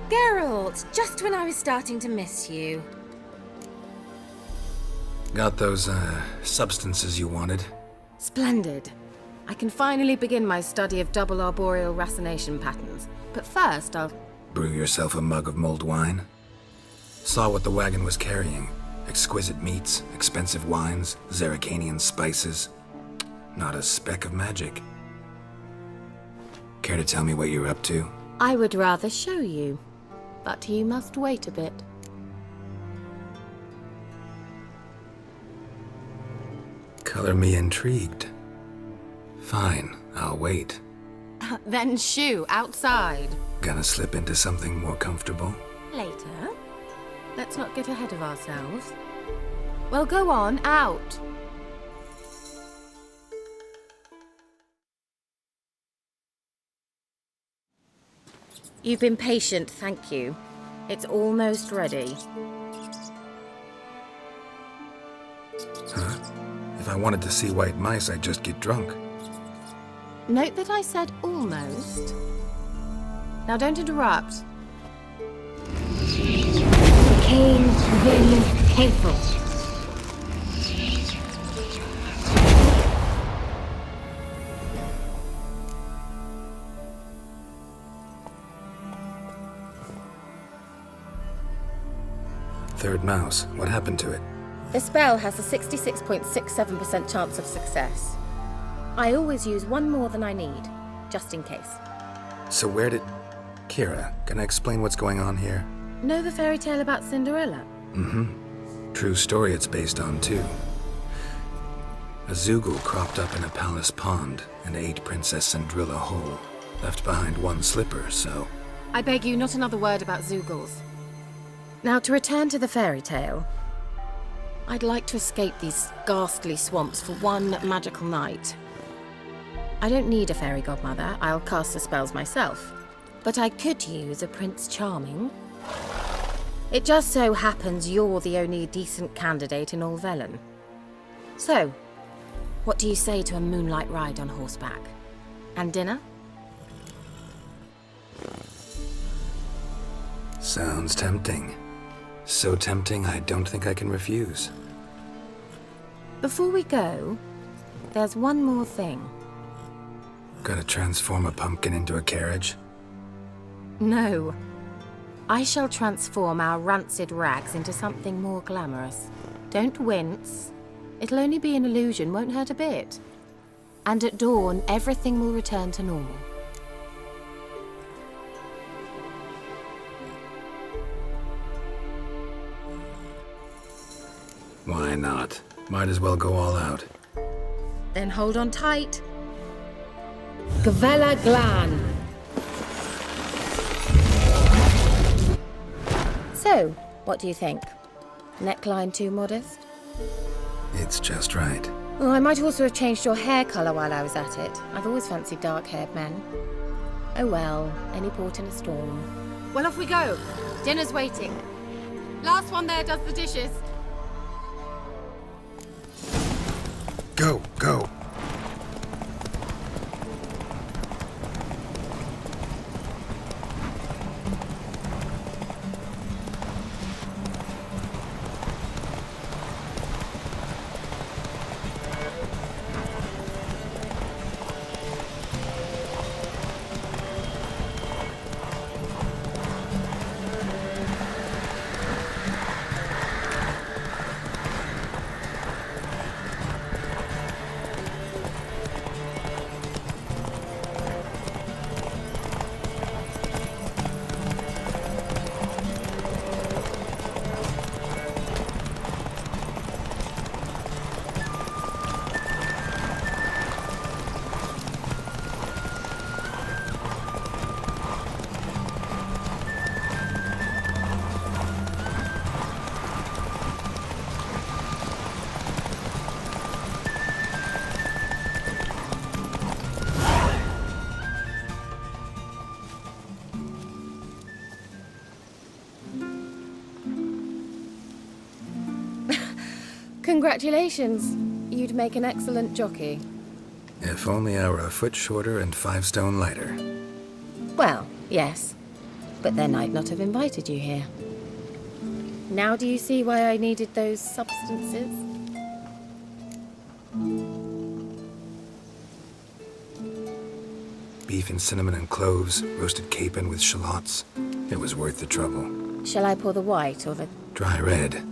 [SPEAKER 15] Geralt, just when I was starting to miss you.
[SPEAKER 1] Got those, substances you wanted?
[SPEAKER 10] Splendid. I can finally begin my study of double arboreal racination patterns. But first, I'll...
[SPEAKER 1] Brew yourself a mug of mulled wine? Saw what the wagon was carrying. Exquisite meats, expensive wines, Zerrikanian spices. Not a speck of magic. Care to tell me what you're up to?
[SPEAKER 10] I would rather show you. But you must wait a bit.
[SPEAKER 1] Color me intrigued. Fine, I'll wait.
[SPEAKER 10] Then shoo, outside.
[SPEAKER 1] Gonna slip into something more comfortable?
[SPEAKER 10] Later. Let's not get ahead of ourselves. Well, go on, out. You've been patient, thank you. It's almost ready.
[SPEAKER 1] Huh? If I wanted to see white mice, I'd just get drunk.
[SPEAKER 10] Note that I said almost. Now don't interrupt.
[SPEAKER 16] Cain Vin Hateful.
[SPEAKER 1] Third mouse. What happened to it?
[SPEAKER 10] The spell has a 66.67% chance of success. I always use one more than I need, just in case.
[SPEAKER 1] So where did... Kira, can I explain what's going on here?
[SPEAKER 10] Know the fairy tale about Cinderella?
[SPEAKER 1] Mm-hmm. True story it's based on, too. A Zoogle cropped up in a palace pond and ate Princess Cinderella whole. Left behind one slipper, so...
[SPEAKER 10] I beg you, not another word about Zoogles. Now, to return to the fairy tale. I'd like to escape these ghastly swamps for one magical night. I don't need a fairy godmother, I'll cast the spells myself. But I could use a Prince Charming. It just so happens you're the only decent candidate in all Velen. So, what do you say to a moonlight ride on horseback? And dinner?
[SPEAKER 1] Sounds tempting. So tempting, I don't think I can refuse.
[SPEAKER 10] Before we go, there's one more thing.
[SPEAKER 1] Gotta transform a pumpkin into a carriage?
[SPEAKER 10] No. I shall transform our rancid rags into something more glamorous. Don't wince. It'll only be an illusion, won't hurt a bit. And at dawn, everything will return to normal.
[SPEAKER 1] Why not? Might as well go all out.
[SPEAKER 10] Then hold on tight.
[SPEAKER 16] Gvella Glan.
[SPEAKER 10] So, what do you think? Neckline too modest?
[SPEAKER 1] It's just right.
[SPEAKER 10] Oh, I might also have changed your hair colour while I was at it. I've always fancied dark-haired men. Oh well, any port in a storm. Well, off we go. Dinner's waiting. Last one there does the dishes.
[SPEAKER 1] Go, go.
[SPEAKER 10] Congratulations. You'd make an excellent jockey.
[SPEAKER 1] If only I were a foot shorter and 5 stone lighter.
[SPEAKER 10] Well, yes. But then I'd not have invited you here. Now do you see why I needed those substances?
[SPEAKER 1] Beef and cinnamon and cloves, roasted capon with shallots. It was worth the trouble.
[SPEAKER 10] Shall I pour the white or the...
[SPEAKER 1] Dry red,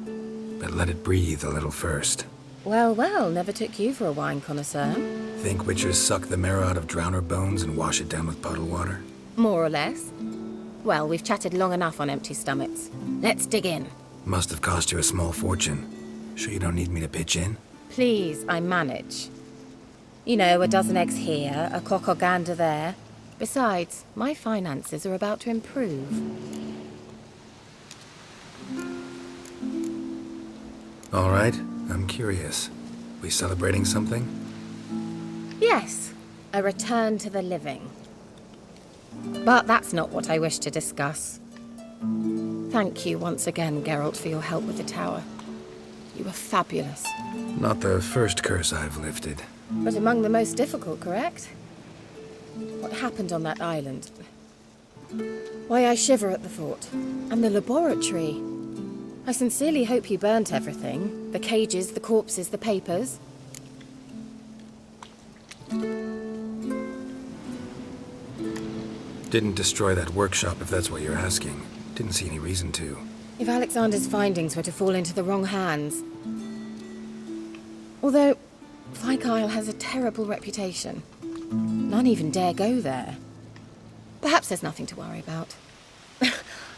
[SPEAKER 1] but let it breathe a little first.
[SPEAKER 10] Well, well, never took you for a wine connoisseur.
[SPEAKER 1] Think witchers suck the marrow out of drowner bones and wash it down with puddle water?
[SPEAKER 10] More or less. Well, we've chatted long enough on empty stomachs. Let's dig in.
[SPEAKER 1] Must have cost you a small fortune. Sure you don't need me to pitch in?
[SPEAKER 10] Please, I manage. You know, a dozen eggs here, a cock or gander there. Besides, my finances are about to improve.
[SPEAKER 1] All right, I'm curious. We celebrating something?
[SPEAKER 10] Yes, a return to the living. But that's not what I wish to discuss. Thank you once again, Geralt, for your help with the tower. You were fabulous.
[SPEAKER 1] Not the first curse I've lifted.
[SPEAKER 10] But among the most difficult, correct? What happened on that island? Why, I shiver at the thought. And the laboratory. I sincerely hope you burnt everything. The cages, the corpses, the papers.
[SPEAKER 1] Didn't destroy that workshop, if that's what you're asking. Didn't see any reason to.
[SPEAKER 10] If Alexander's findings were to fall into the wrong hands. Although, Fyke Isle has a terrible reputation. None even dare go there. Perhaps there's nothing to worry about.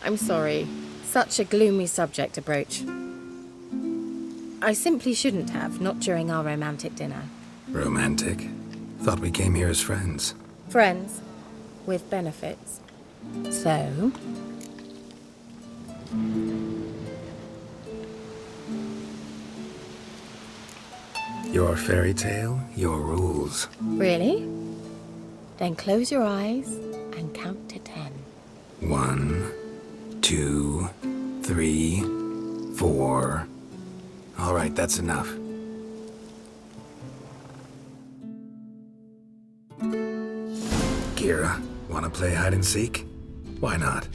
[SPEAKER 10] I'm sorry. Such a gloomy subject to broach. I simply shouldn't have, not during our romantic dinner.
[SPEAKER 1] Romantic? Thought we came here as friends.
[SPEAKER 10] Friends. With benefits. So...
[SPEAKER 1] Your fairy tale, your rules.
[SPEAKER 10] Really? Then close your eyes and count to 10.
[SPEAKER 1] 1, 2, 3, 4. All right, that's enough. Kira, wanna play hide and seek? Why not?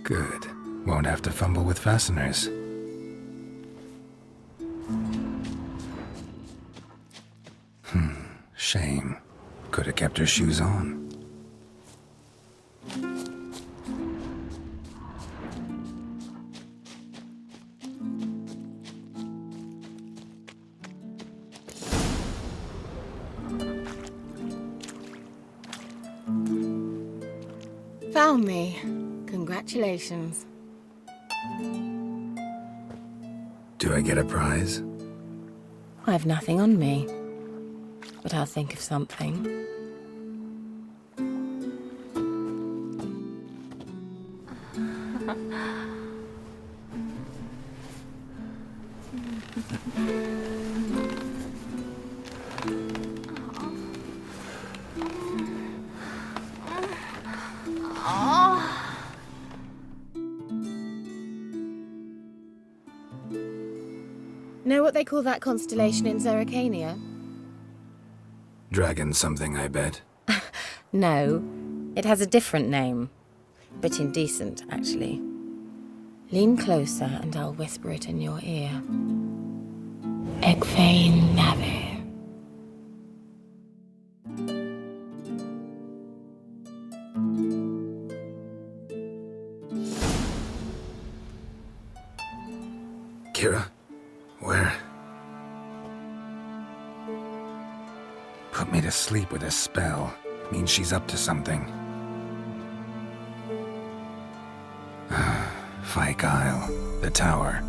[SPEAKER 1] Good. Won't have to fumble with fasteners. Shame. Could have kept her shoes on.
[SPEAKER 10] Found me. Congratulations.
[SPEAKER 1] Do I get a prize?
[SPEAKER 10] I have nothing on me, but I'll think of something. Know what they call that constellation in Zerrikania?
[SPEAKER 1] Dragon something, I bet.
[SPEAKER 10] No, it has a different name, but indecent, actually. Lean closer and I'll whisper it in your ear. Egfain Nave.
[SPEAKER 1] Kira? Where? Put me to sleep with a spell. Means she's up to something. Fyke Isle. The tower.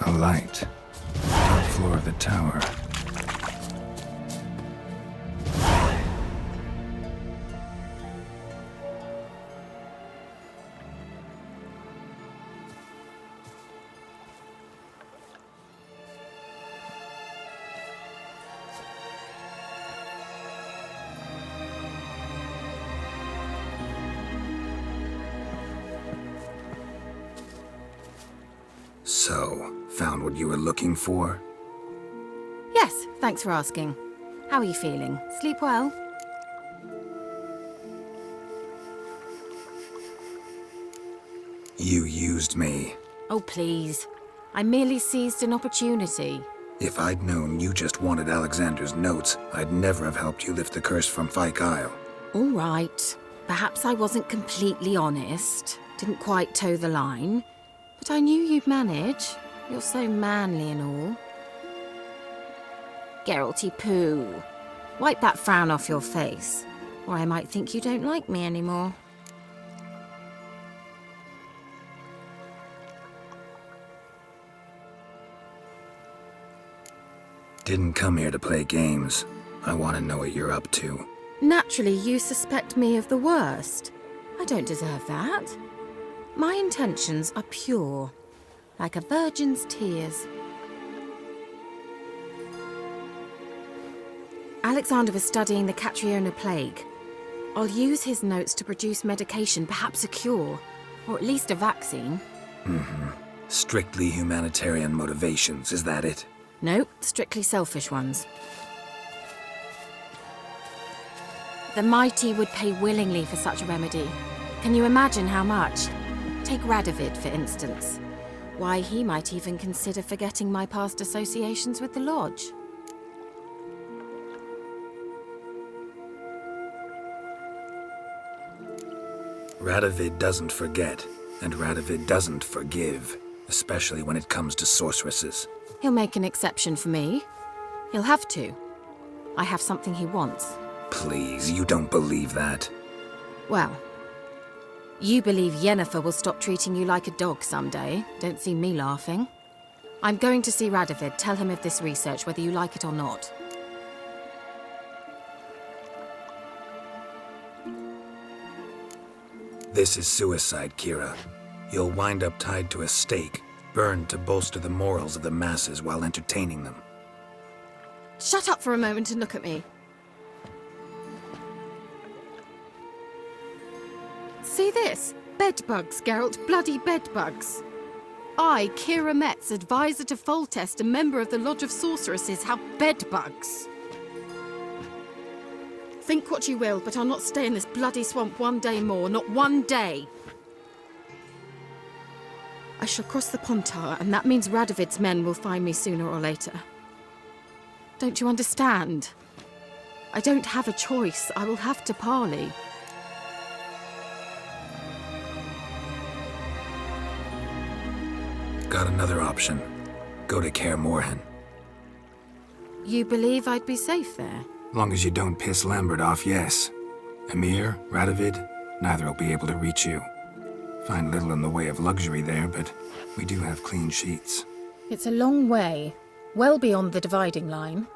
[SPEAKER 1] A light. Top floor of the tower. So, found what you were looking for?
[SPEAKER 10] Yes, thanks for asking. How are you feeling? Sleep well?
[SPEAKER 1] You used me.
[SPEAKER 10] Oh, please. I merely seized an opportunity.
[SPEAKER 1] If I'd known you just wanted Alexander's notes, I'd never have helped you lift the curse from Fyke Isle.
[SPEAKER 10] All right. Perhaps I wasn't completely honest. Didn't quite toe the line. But I knew you'd manage. You're so manly and all. Geralty poo. Wipe that frown off your face, or I might think you don't like me anymore.
[SPEAKER 1] Didn't come here to play games. I want to know what you're up to.
[SPEAKER 10] Naturally, you suspect me of the worst. I don't deserve that. My intentions are pure, like a virgin's tears. Alexander was studying the Catriona plague. I'll use his notes to produce medication, perhaps a cure, or at least a vaccine.
[SPEAKER 1] Strictly humanitarian motivations, is that it?
[SPEAKER 10] Nope, strictly selfish ones. The mighty would pay willingly for such a remedy. Can you imagine how much? Take Radovid, for instance. Why, he might even consider forgetting my past associations with the Lodge.
[SPEAKER 1] Radovid doesn't forget, and Radovid doesn't forgive, especially when it comes to sorceresses.
[SPEAKER 10] He'll make an exception for me. He'll have to. I have something he wants.
[SPEAKER 1] Please, you don't believe that.
[SPEAKER 10] Well, you believe Yennefer will stop treating you like a dog someday. Don't see me laughing. I'm going to see Radovid, tell him of this research, whether you like it or not.
[SPEAKER 1] This is suicide, Kira. You'll wind up tied to a stake, burned to bolster the morals of the masses while entertaining them.
[SPEAKER 10] Shut up for a moment and look at me. See this? Bedbugs, Geralt. Bloody bedbugs. I, Kira Metz, advisor to Foltest, a member of the Lodge of Sorceresses, have bedbugs. Think what you will, but I'll not stay in this bloody swamp one day more. Not one day. I shall cross the Pontar, and that means Radovid's men will find me sooner or later. Don't you understand? I don't have a choice. I will have to parley.
[SPEAKER 1] Got another option. Go to Kaer Morhen.
[SPEAKER 10] You believe I'd be safe there?
[SPEAKER 1] Long as you don't piss Lambert off, yes. Emir, Radovid, neither will be able to reach you. Find little in the way of luxury there, but we do have clean sheets.
[SPEAKER 10] It's a long way, well beyond the dividing line.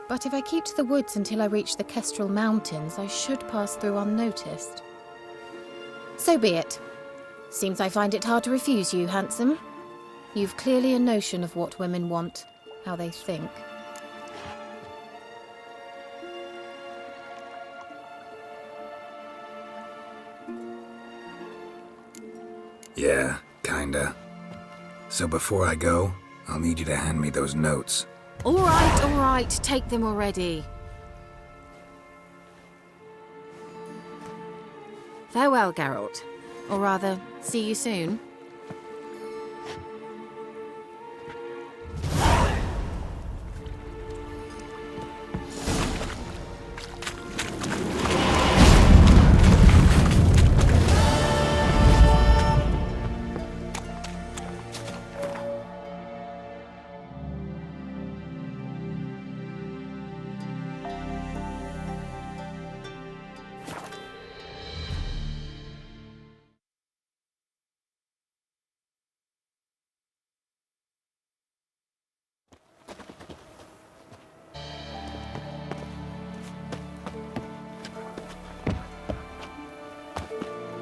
[SPEAKER 10] But if I keep to the woods until I reach the Kestrel Mountains, I should pass through unnoticed. So be it. Seems I find it hard to refuse you, handsome. You've clearly a notion of what women want, how they think.
[SPEAKER 1] Yeah, kinda. So before I go, I'll need you to hand me those notes.
[SPEAKER 10] All right, take them already. Farewell, Geralt. Or rather, see you soon.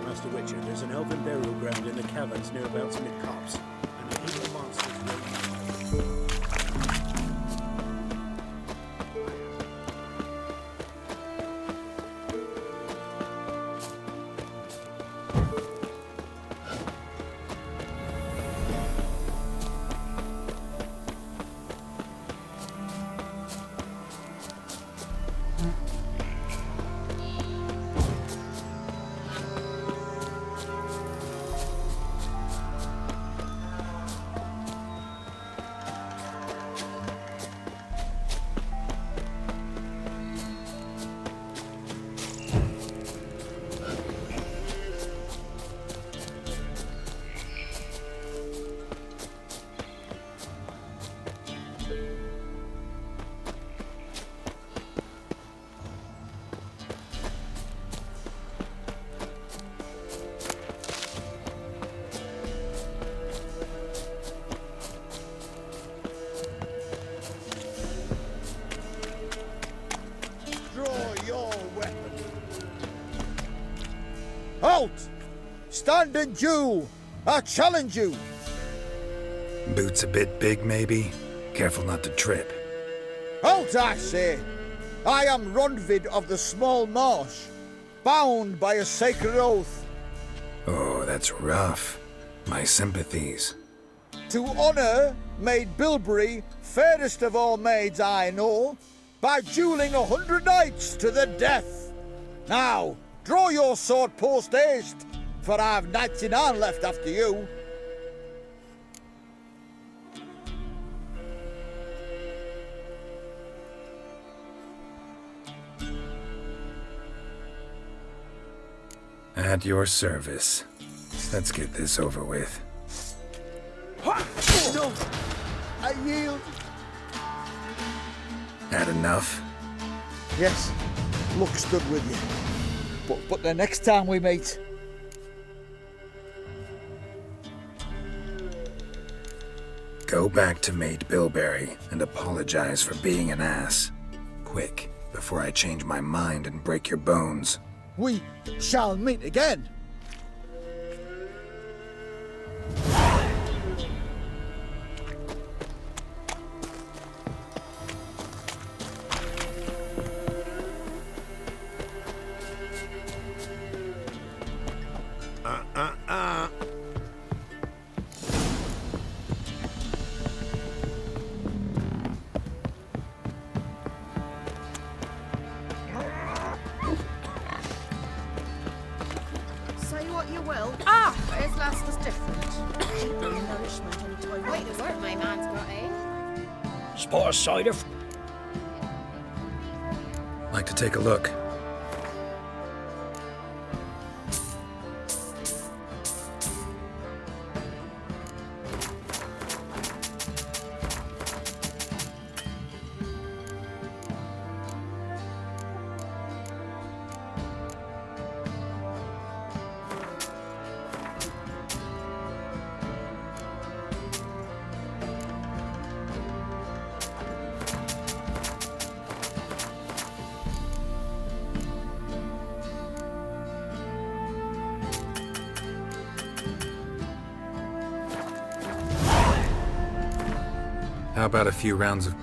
[SPEAKER 8] Master Witcher, there's an elven burial ground in the caverns nearabouts mid-copse, and a heap of monsters waiting. Halt! Stand and do! I challenge you!
[SPEAKER 1] Boots a bit big, maybe? Careful not to trip.
[SPEAKER 8] Halt, I say! I am Ronvid of the Small Marsh, bound by a sacred oath.
[SPEAKER 1] Oh, that's rough. My sympathies.
[SPEAKER 8] To honour Maid Bilberry, fairest of all maids I know, by duelling 100 knights to the death. Now, draw your sword post haste, for I've 99 left after you.
[SPEAKER 1] At your service. Let's get this over with.
[SPEAKER 8] No! I yield.
[SPEAKER 1] Had enough?
[SPEAKER 8] Yes, luck stood with you. But the next time we meet...
[SPEAKER 1] Go back to Maid Bilberry and apologize for being an ass. Quick, before I change my mind and break your bones.
[SPEAKER 8] We shall meet again.
[SPEAKER 17] Say what you will. Ah, his last was different. No nourishment on time.
[SPEAKER 15] Wait, there's what my man's got, eh?
[SPEAKER 11] Spot a cider.
[SPEAKER 1] Like to take a look. How about a few rounds of...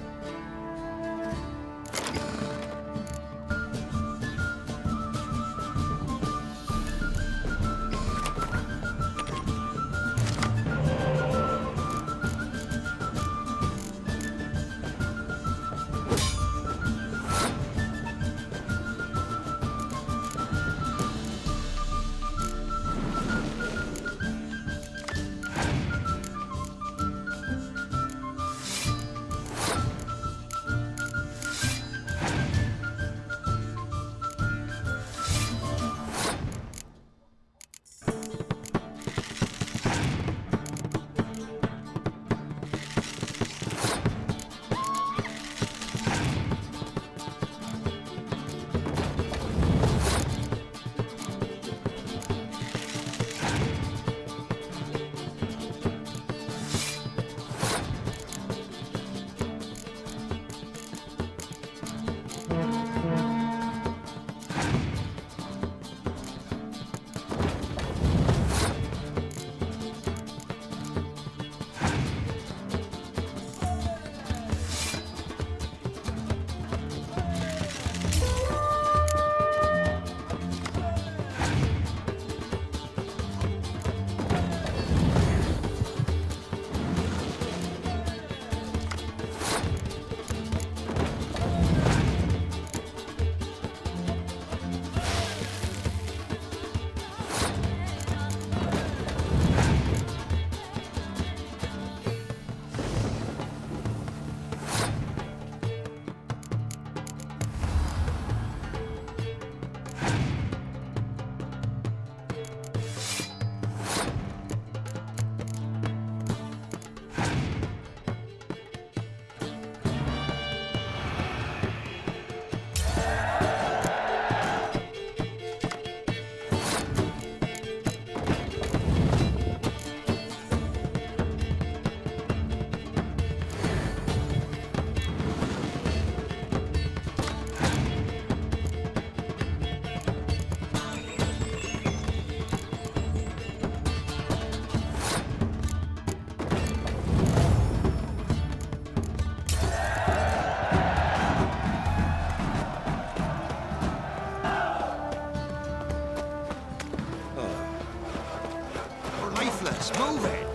[SPEAKER 11] useless. Move it.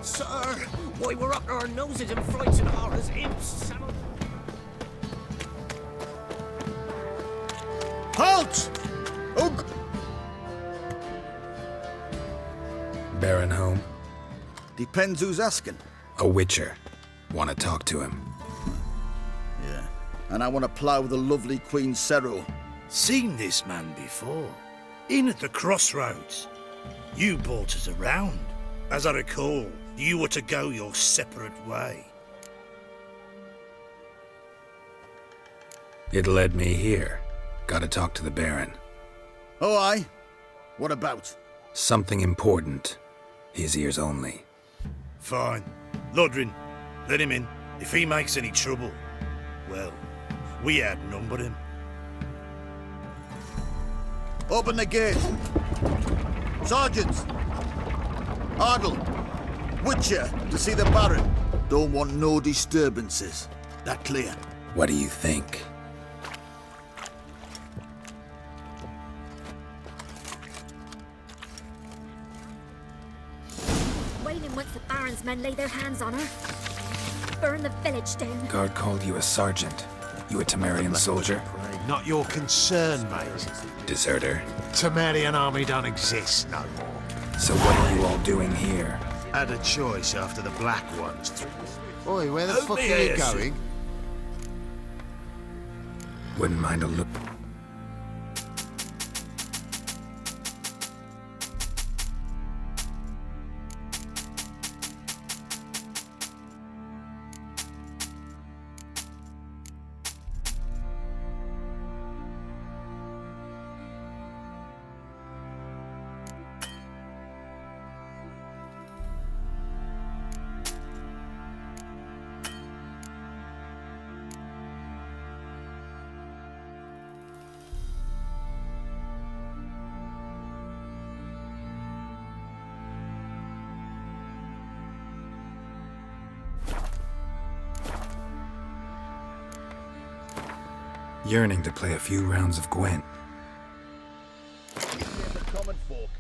[SPEAKER 11] Sir, why we're up to our noses in frights and horrors, imps,
[SPEAKER 8] Halt! Oh,
[SPEAKER 1] Baron home?
[SPEAKER 8] depends who's asking.
[SPEAKER 1] A witcher. Want to talk to him.
[SPEAKER 8] Yeah, and I want to plough the lovely Queen Cero.
[SPEAKER 2] Seen this man before. In at the crossroads. You brought us around. As I recall, you were to go your separate way.
[SPEAKER 1] It led me here. Gotta talk to the Baron.
[SPEAKER 8] Oh, aye? What about?
[SPEAKER 1] Something important. His ears only.
[SPEAKER 2] Fine. Lodrin, let him in. If he makes any trouble, well, we outnumber him.
[SPEAKER 8] Open the gate. Sergeants! Ardle! Witcher, to see the Baron. Don't want no disturbances. That clear?
[SPEAKER 1] What do you think?
[SPEAKER 16] Wailing once the Baron's men lay their hands on her. Burn the village down.
[SPEAKER 1] Guard called you a sergeant. You a Temerian soldier?
[SPEAKER 18] Not your concern, mate.
[SPEAKER 1] Deserter.
[SPEAKER 18] Temerian army don't exist no more.
[SPEAKER 1] So what are you all doing here?
[SPEAKER 18] Had a choice after the Black Ones threw. Oi, where the
[SPEAKER 2] Who
[SPEAKER 18] fuck are you
[SPEAKER 2] bears
[SPEAKER 18] going?
[SPEAKER 1] Wouldn't mind a look. Yearning to play a few rounds of Gwent.
[SPEAKER 8] Common folk.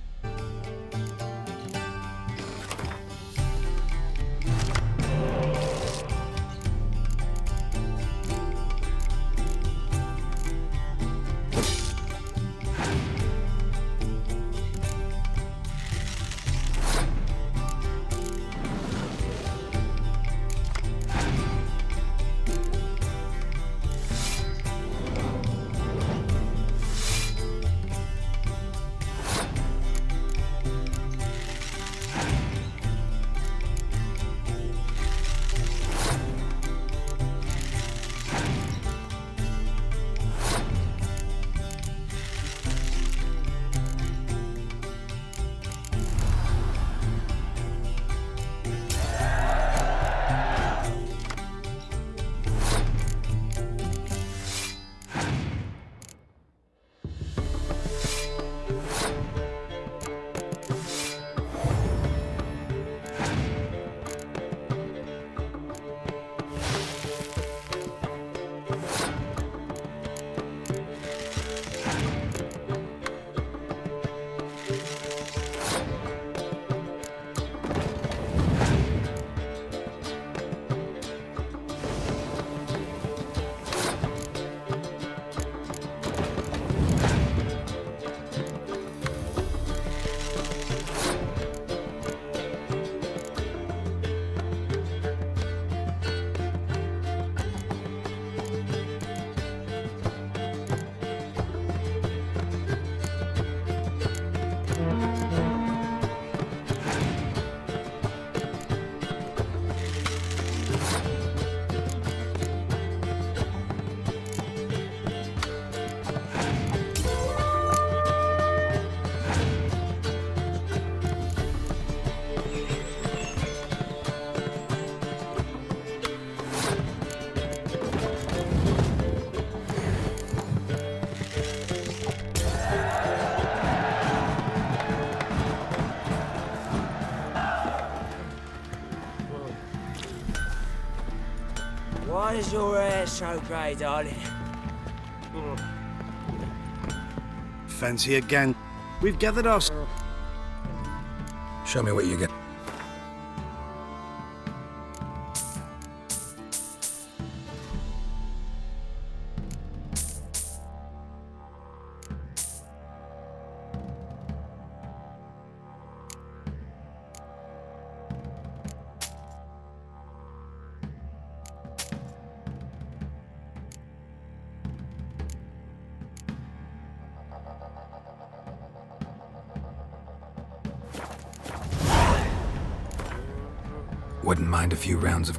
[SPEAKER 19] Why is your hair so grey, darling?
[SPEAKER 2] Fancy a gang?
[SPEAKER 11] We've gathered our...
[SPEAKER 1] Show me what you get. Wouldn't mind a few rounds of...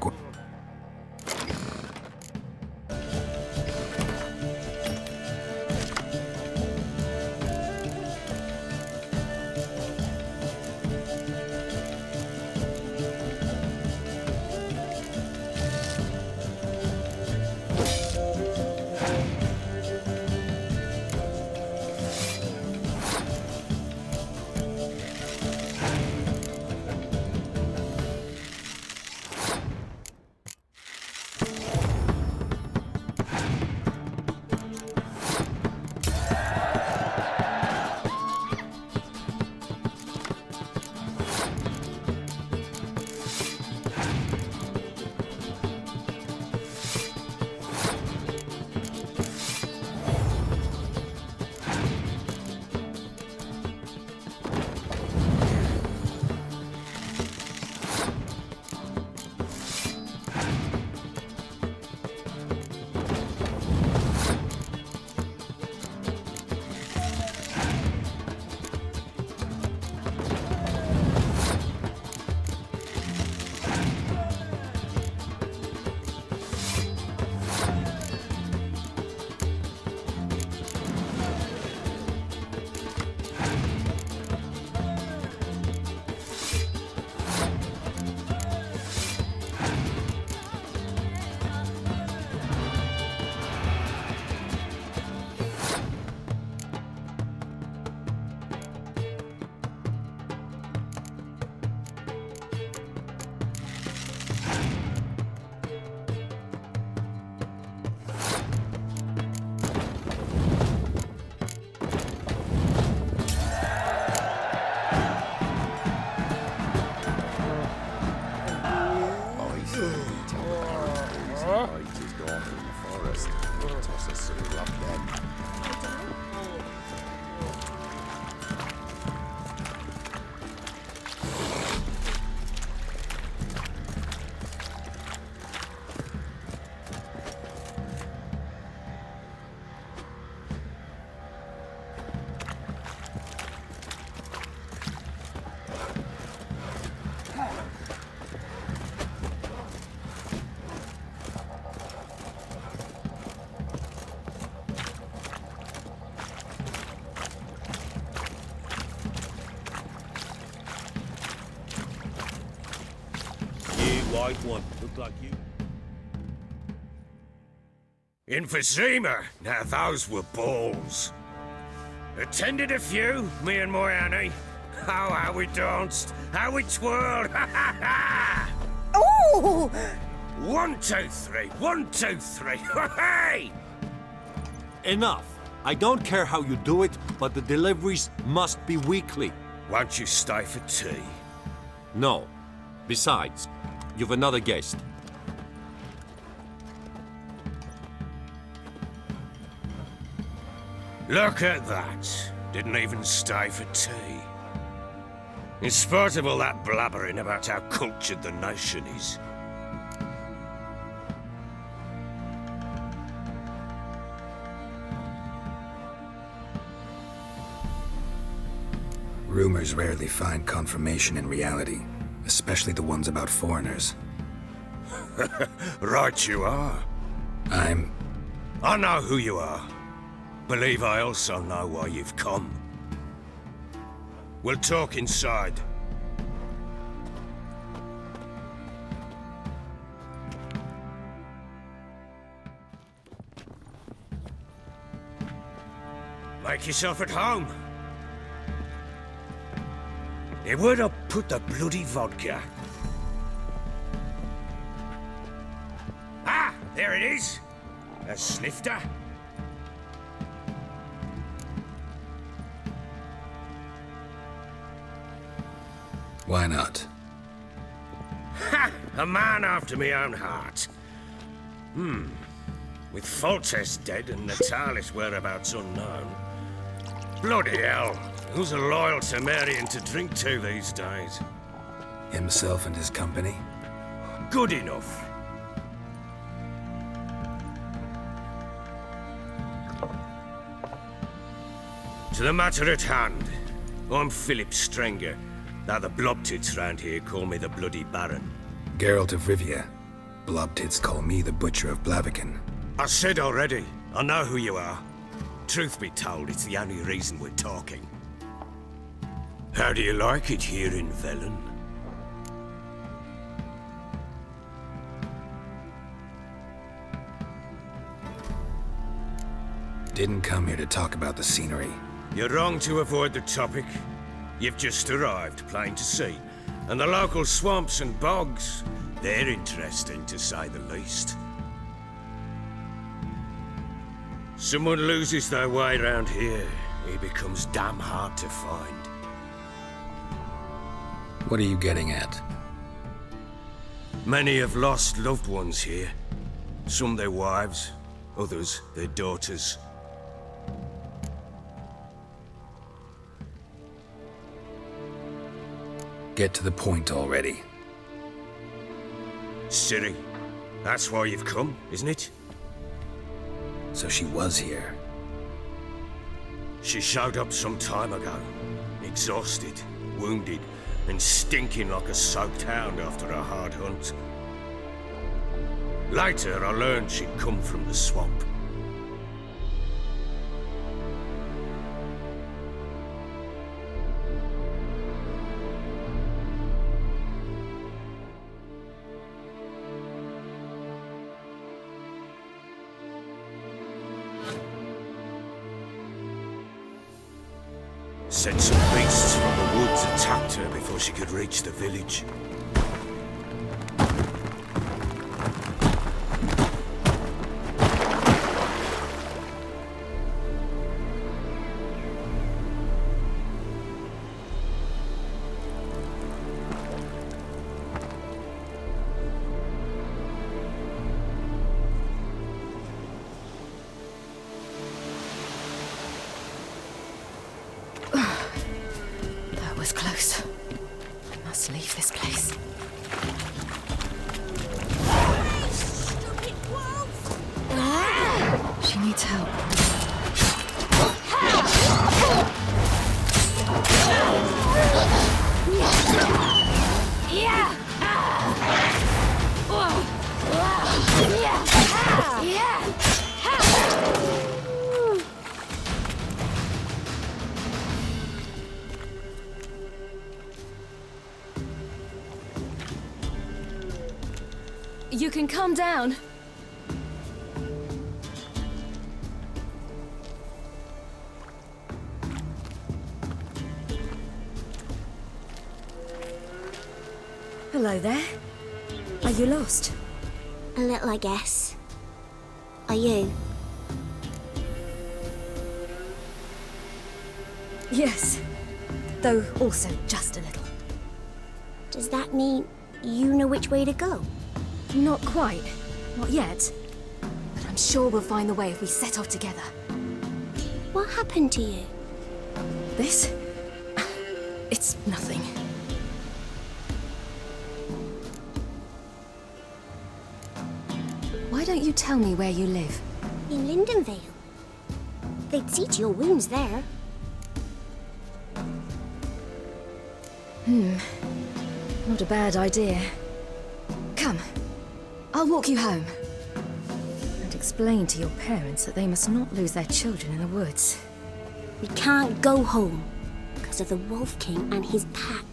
[SPEAKER 11] White one. Look like you. Emphysema. Now those were balls. Attended a few, me and my Annie. Oh, how we danced, how we twirled.
[SPEAKER 17] Ooh!
[SPEAKER 11] 1, 2, 3. 1, 2, 3. Hey!
[SPEAKER 20] Enough. I don't care how you do it, but the deliveries must be weekly.
[SPEAKER 11] Won't you stay for tea?
[SPEAKER 20] No. Besides, you've another guest.
[SPEAKER 11] Look at that. Didn't even stay for tea. In spite of all that blabbering about how cultured the nation is.
[SPEAKER 1] Rumors rarely find confirmation in reality, especially the ones about foreigners.
[SPEAKER 11] Right you are. I know who you are. Believe I also know why you've come. We'll talk inside. Make yourself at home. Hey, where'd I put the bloody vodka? Ah, there it is. A snifter.
[SPEAKER 1] Why not?
[SPEAKER 11] Ha! A man after my own heart. With Foltest dead and Natalis' whereabouts unknown. Bloody hell, who's a loyal Temerian to drink to these days?
[SPEAKER 1] Himself and his company?
[SPEAKER 11] Good enough. To the matter at hand, I'm Philip Strenger. Now the blobtits round here call me the Bloody Baron.
[SPEAKER 1] Geralt of Rivia. Blobtits call me the Butcher of Blaviken.
[SPEAKER 11] I said already, I know who you are. Truth be told, it's the only reason we're talking. How do you like it here in Velen?
[SPEAKER 1] Didn't come here to talk about the scenery.
[SPEAKER 11] You're wrong to avoid the topic. You've just arrived, plain to see. And the local swamps and bogs, they're interesting to say the least. Someone loses their way around here, he becomes damn hard to find.
[SPEAKER 1] What are you getting at?
[SPEAKER 11] Many have lost loved ones here. Some their wives, others their daughters.
[SPEAKER 1] Get to the point already.
[SPEAKER 11] Ciri, that's why you've come, isn't it?
[SPEAKER 1] So she was here.
[SPEAKER 11] She showed up some time ago. Exhausted, wounded, and stinking like a soaked hound after a hard hunt. Later, I learned she'd come from the swamp. Said some beasts from the woods attacked her before she could reach the village.
[SPEAKER 10] Was close. I must leave this place. She needs help. You can calm down.
[SPEAKER 16] Hello there. Are you lost?
[SPEAKER 21] A little, I guess. Are you?
[SPEAKER 16] Yes. Though also just a little.
[SPEAKER 21] Does that mean you know which way to go?
[SPEAKER 16] Not quite. Not yet. But I'm sure we'll find the way if we set off together.
[SPEAKER 21] What happened to you?
[SPEAKER 16] This? It's nothing. Why don't you tell me where you live?
[SPEAKER 21] In Lindenvale. They'd see to your wounds there.
[SPEAKER 16] Not a bad idea. Come. I'll walk you home. And explain to your parents that they must not lose their children in the woods.
[SPEAKER 21] We can't go home because of the Wolf King and his pack.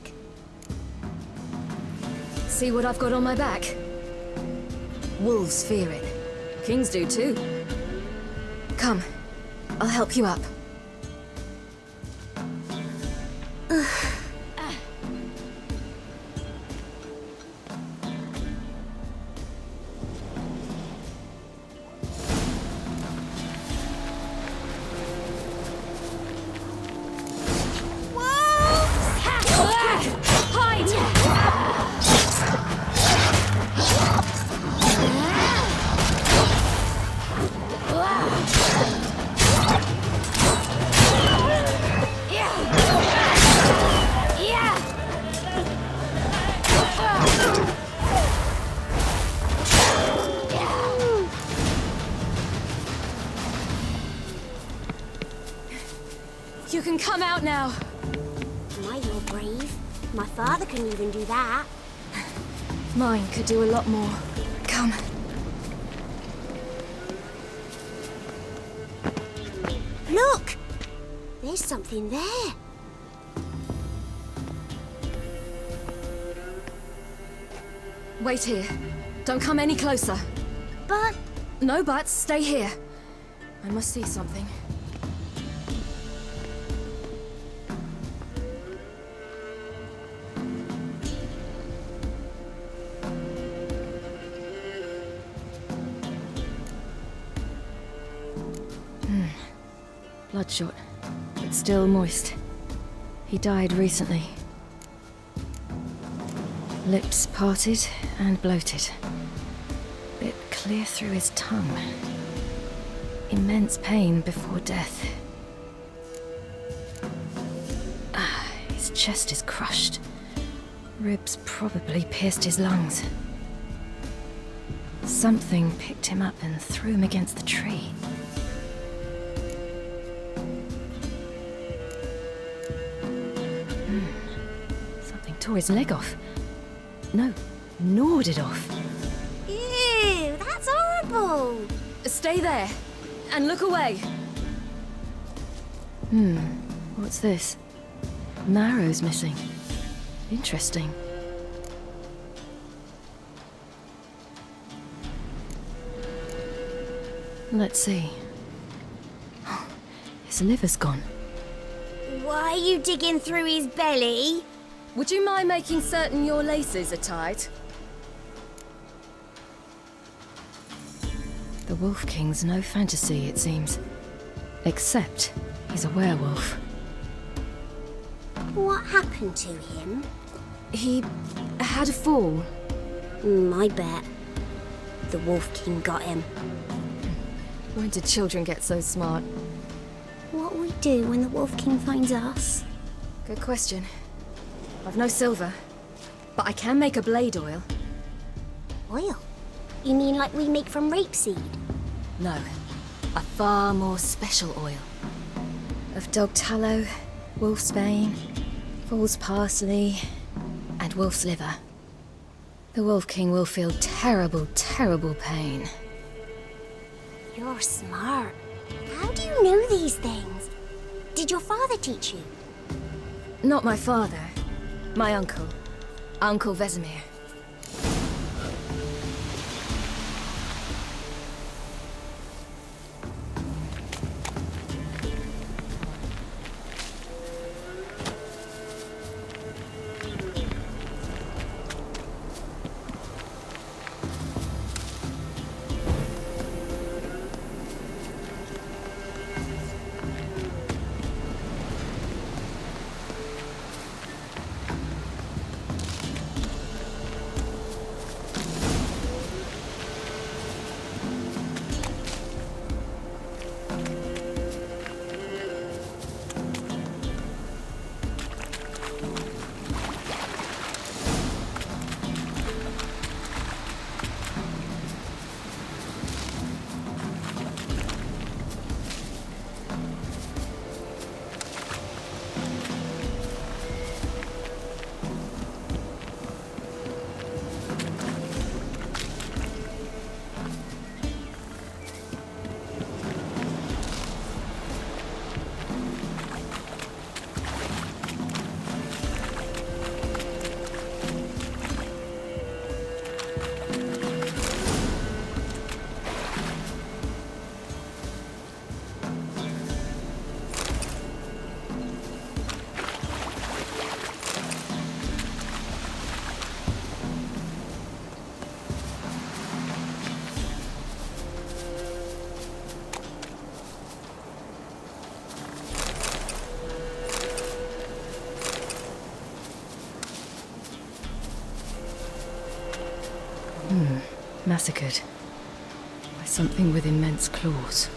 [SPEAKER 16] See what I've got on my back? Wolves fear it. Kings do too. Come. I'll help you up.
[SPEAKER 21] Hide!
[SPEAKER 16] You can come out now.
[SPEAKER 21] My, you're brave. My father couldn't even do that.
[SPEAKER 16] Mine could do a lot more. Come.
[SPEAKER 21] Look! There's something there.
[SPEAKER 16] Wait here. Don't come any closer.
[SPEAKER 21] But...
[SPEAKER 16] No buts. Stay here. I must see something. Bloodshot, but still moist. He died recently. Lips parted and bloated. Bit clear through his tongue. Immense pain before death. His chest is crushed. Ribs probably pierced his lungs. Something picked him up and threw him against the tree. Something tore his leg off. No, gnawed it off.
[SPEAKER 21] Ew, that's horrible.
[SPEAKER 16] Stay there, and look away. What's this? Marrow's missing. Interesting. Let's see. His liver's gone.
[SPEAKER 21] Why are you digging through his belly?
[SPEAKER 16] Would you mind making certain your laces are tied? The Wolf King's no fantasy, it seems. Except he's a werewolf.
[SPEAKER 21] What happened to him?
[SPEAKER 16] He had a fall.
[SPEAKER 21] I bet. The Wolf King got him.
[SPEAKER 16] When did children get so smart?
[SPEAKER 21] What will we do when the Wolf King finds us?
[SPEAKER 16] Good question. I've no silver, but I can make a blade oil.
[SPEAKER 21] Oil? You mean like we make from rapeseed?
[SPEAKER 16] No, a far more special oil. Of dog tallow, wolf's bane, fool's parsley, and wolf's liver. The Wolf King will feel terrible, terrible pain.
[SPEAKER 21] You're smart. How do you know these things? Did your father teach you?
[SPEAKER 16] Not my father. My uncle. Uncle Vesemir. Massacred by something with immense claws.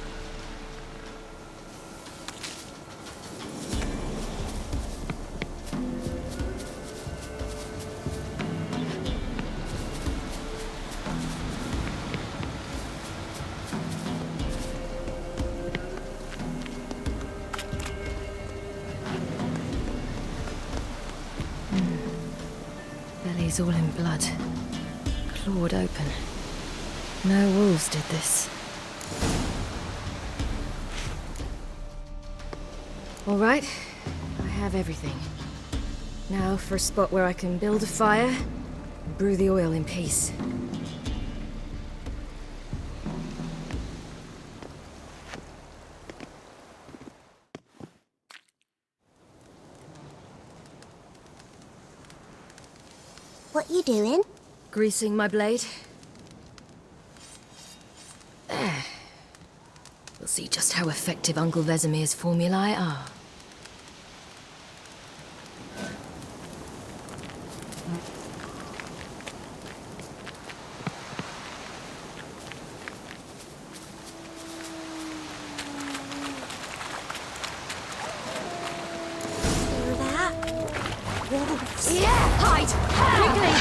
[SPEAKER 16] Bellies all in blood. Clawed open. No wolves did this. All right, I have everything. Now for a spot where I can build a fire and brew the oil in peace.
[SPEAKER 21] What you doing?
[SPEAKER 16] Greasing my blade. There. We'll see just how effective Uncle Vesemir's formulae are.
[SPEAKER 21] Hear that? Wolves.
[SPEAKER 16] Yeah! Hide! Quickly!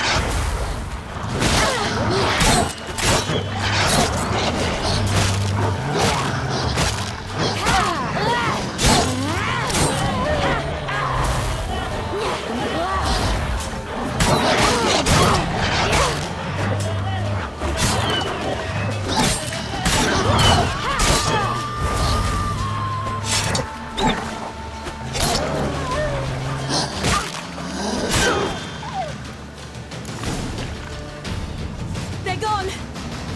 [SPEAKER 16] They're gone!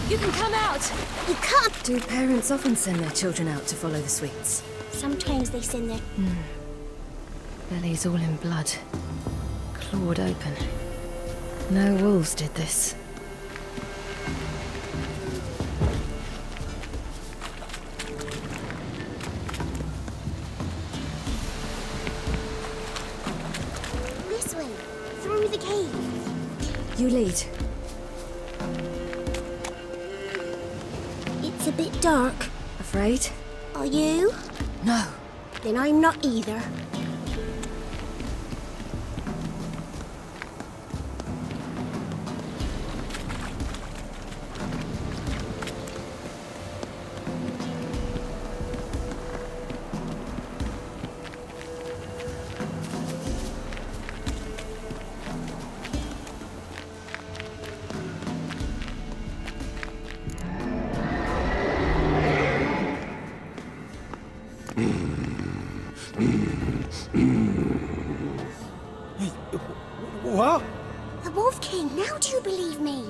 [SPEAKER 16] You can come out!
[SPEAKER 21] You can't!
[SPEAKER 16] Do parents often send their children out to follow the sweets?
[SPEAKER 21] Sometimes they send their...
[SPEAKER 16] Bellies all in blood. Clawed open. No wolves did this.
[SPEAKER 21] This way, through the cave.
[SPEAKER 16] You lead.
[SPEAKER 21] It's a bit dark.
[SPEAKER 16] Afraid?
[SPEAKER 21] Are you?
[SPEAKER 16] No.
[SPEAKER 21] Then I'm not either.
[SPEAKER 12] What?
[SPEAKER 21] The Wolf King, now do you believe me?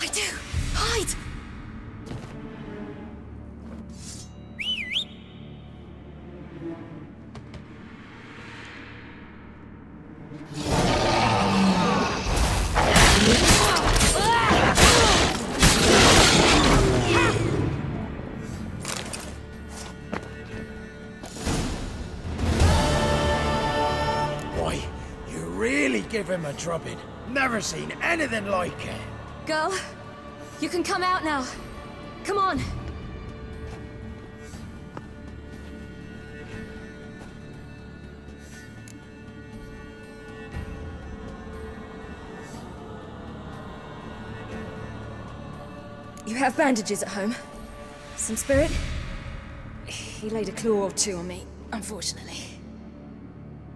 [SPEAKER 16] I do! Hide!
[SPEAKER 12] Boy, you really give him a drubbing. Never seen anything like it.
[SPEAKER 16] Girl, you can come out now. Come on. You have bandages at home? Some spirit? He laid a claw or two on me, unfortunately.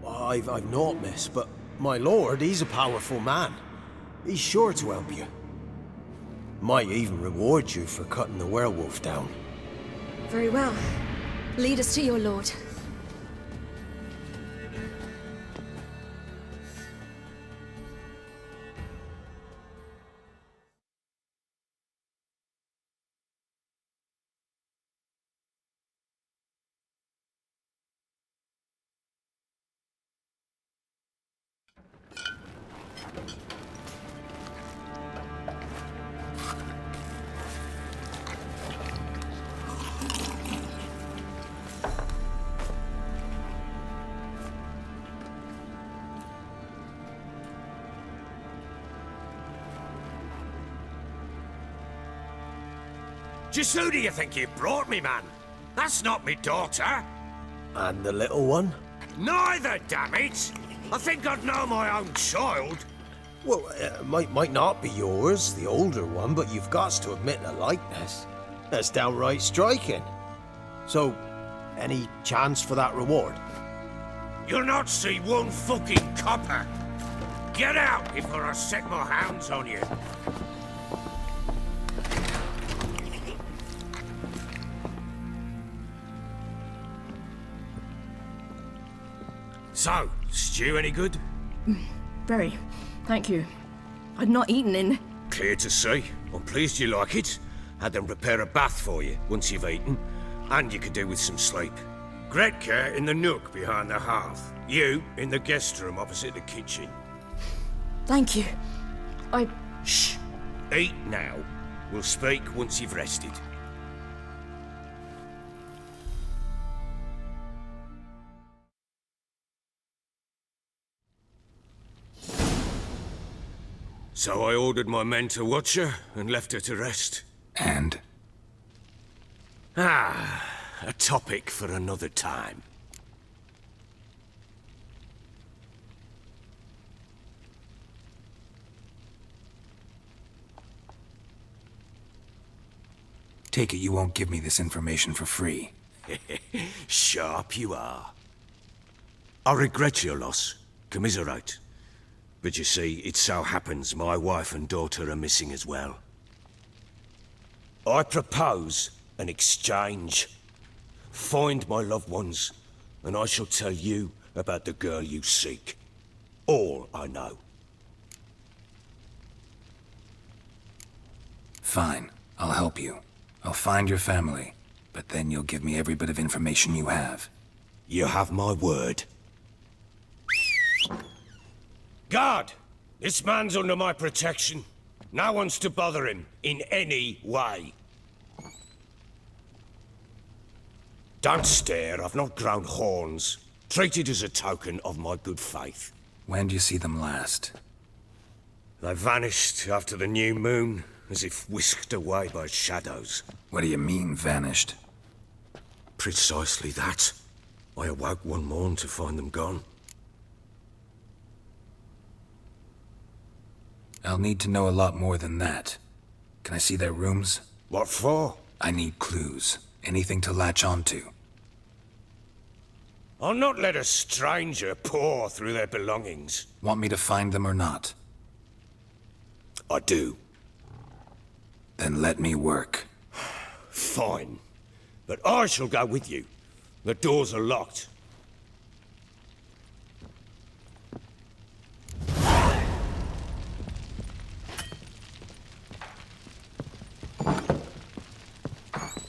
[SPEAKER 12] I've not, miss, but my lord, he's a powerful man. He's sure to help you. Might even reward you for cutting the werewolf down.
[SPEAKER 16] Very well. Lead us to your lord.
[SPEAKER 2] Just who do you think you brought me, man? That's not me daughter.
[SPEAKER 12] And the little one?
[SPEAKER 2] Neither, damn it! I think I'd know my own child.
[SPEAKER 12] Well, might not be yours, the older one, but you've got to admit the likeness. That's downright striking. So, any chance for that reward?
[SPEAKER 2] You'll not see one fucking copper. Get out before I set my hounds on you. So, stew any good?
[SPEAKER 5] Very. Thank you. I'd not eaten in...
[SPEAKER 11] Clear to see. I'm pleased you like it. Had them prepare a bath for you once you've eaten, and you could do with some sleep. Gretka in the nook behind the hearth. You in the guest room opposite the kitchen.
[SPEAKER 5] Thank you.
[SPEAKER 11] Shh. Eat now. We'll speak once you've rested. So I ordered my men to watch her and left her to rest.
[SPEAKER 1] And?
[SPEAKER 11] A topic for another time.
[SPEAKER 1] Take it you won't give me this information for free.
[SPEAKER 11] Sharp you are. I regret your loss. Commiserate. But you see, it so happens my wife and daughter are missing as well. I propose an exchange. Find my loved ones, and I shall tell you about the girl you seek. All I know.
[SPEAKER 1] Fine. I'll help you. I'll find your family, but then you'll give me every bit of information you have.
[SPEAKER 11] You have my word. Guard! This man's under my protection. No one's to bother him in any way. Don't stare, I've not grown horns. Treat it as a token of my good faith.
[SPEAKER 1] When do you see them last?
[SPEAKER 11] They vanished after the new moon, as if whisked away by shadows.
[SPEAKER 1] What do you mean, vanished?
[SPEAKER 11] Precisely that. I awoke one morn to find them gone.
[SPEAKER 1] I'll need to know a lot more than that. Can I see their rooms?
[SPEAKER 11] What for?
[SPEAKER 1] I need clues. Anything to latch onto.
[SPEAKER 11] I'll not let a stranger pore through their belongings.
[SPEAKER 1] Want me to find them or not?
[SPEAKER 11] I do.
[SPEAKER 1] Then let me work.
[SPEAKER 11] Fine. But I shall go with you. The doors are locked.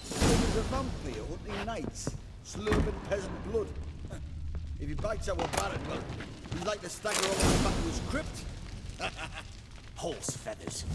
[SPEAKER 8] There's a vampire hunting knights, slurping peasant blood. If he bites our Baron, well, he's like to stagger over the back of his crypt.
[SPEAKER 4] Horse feathers.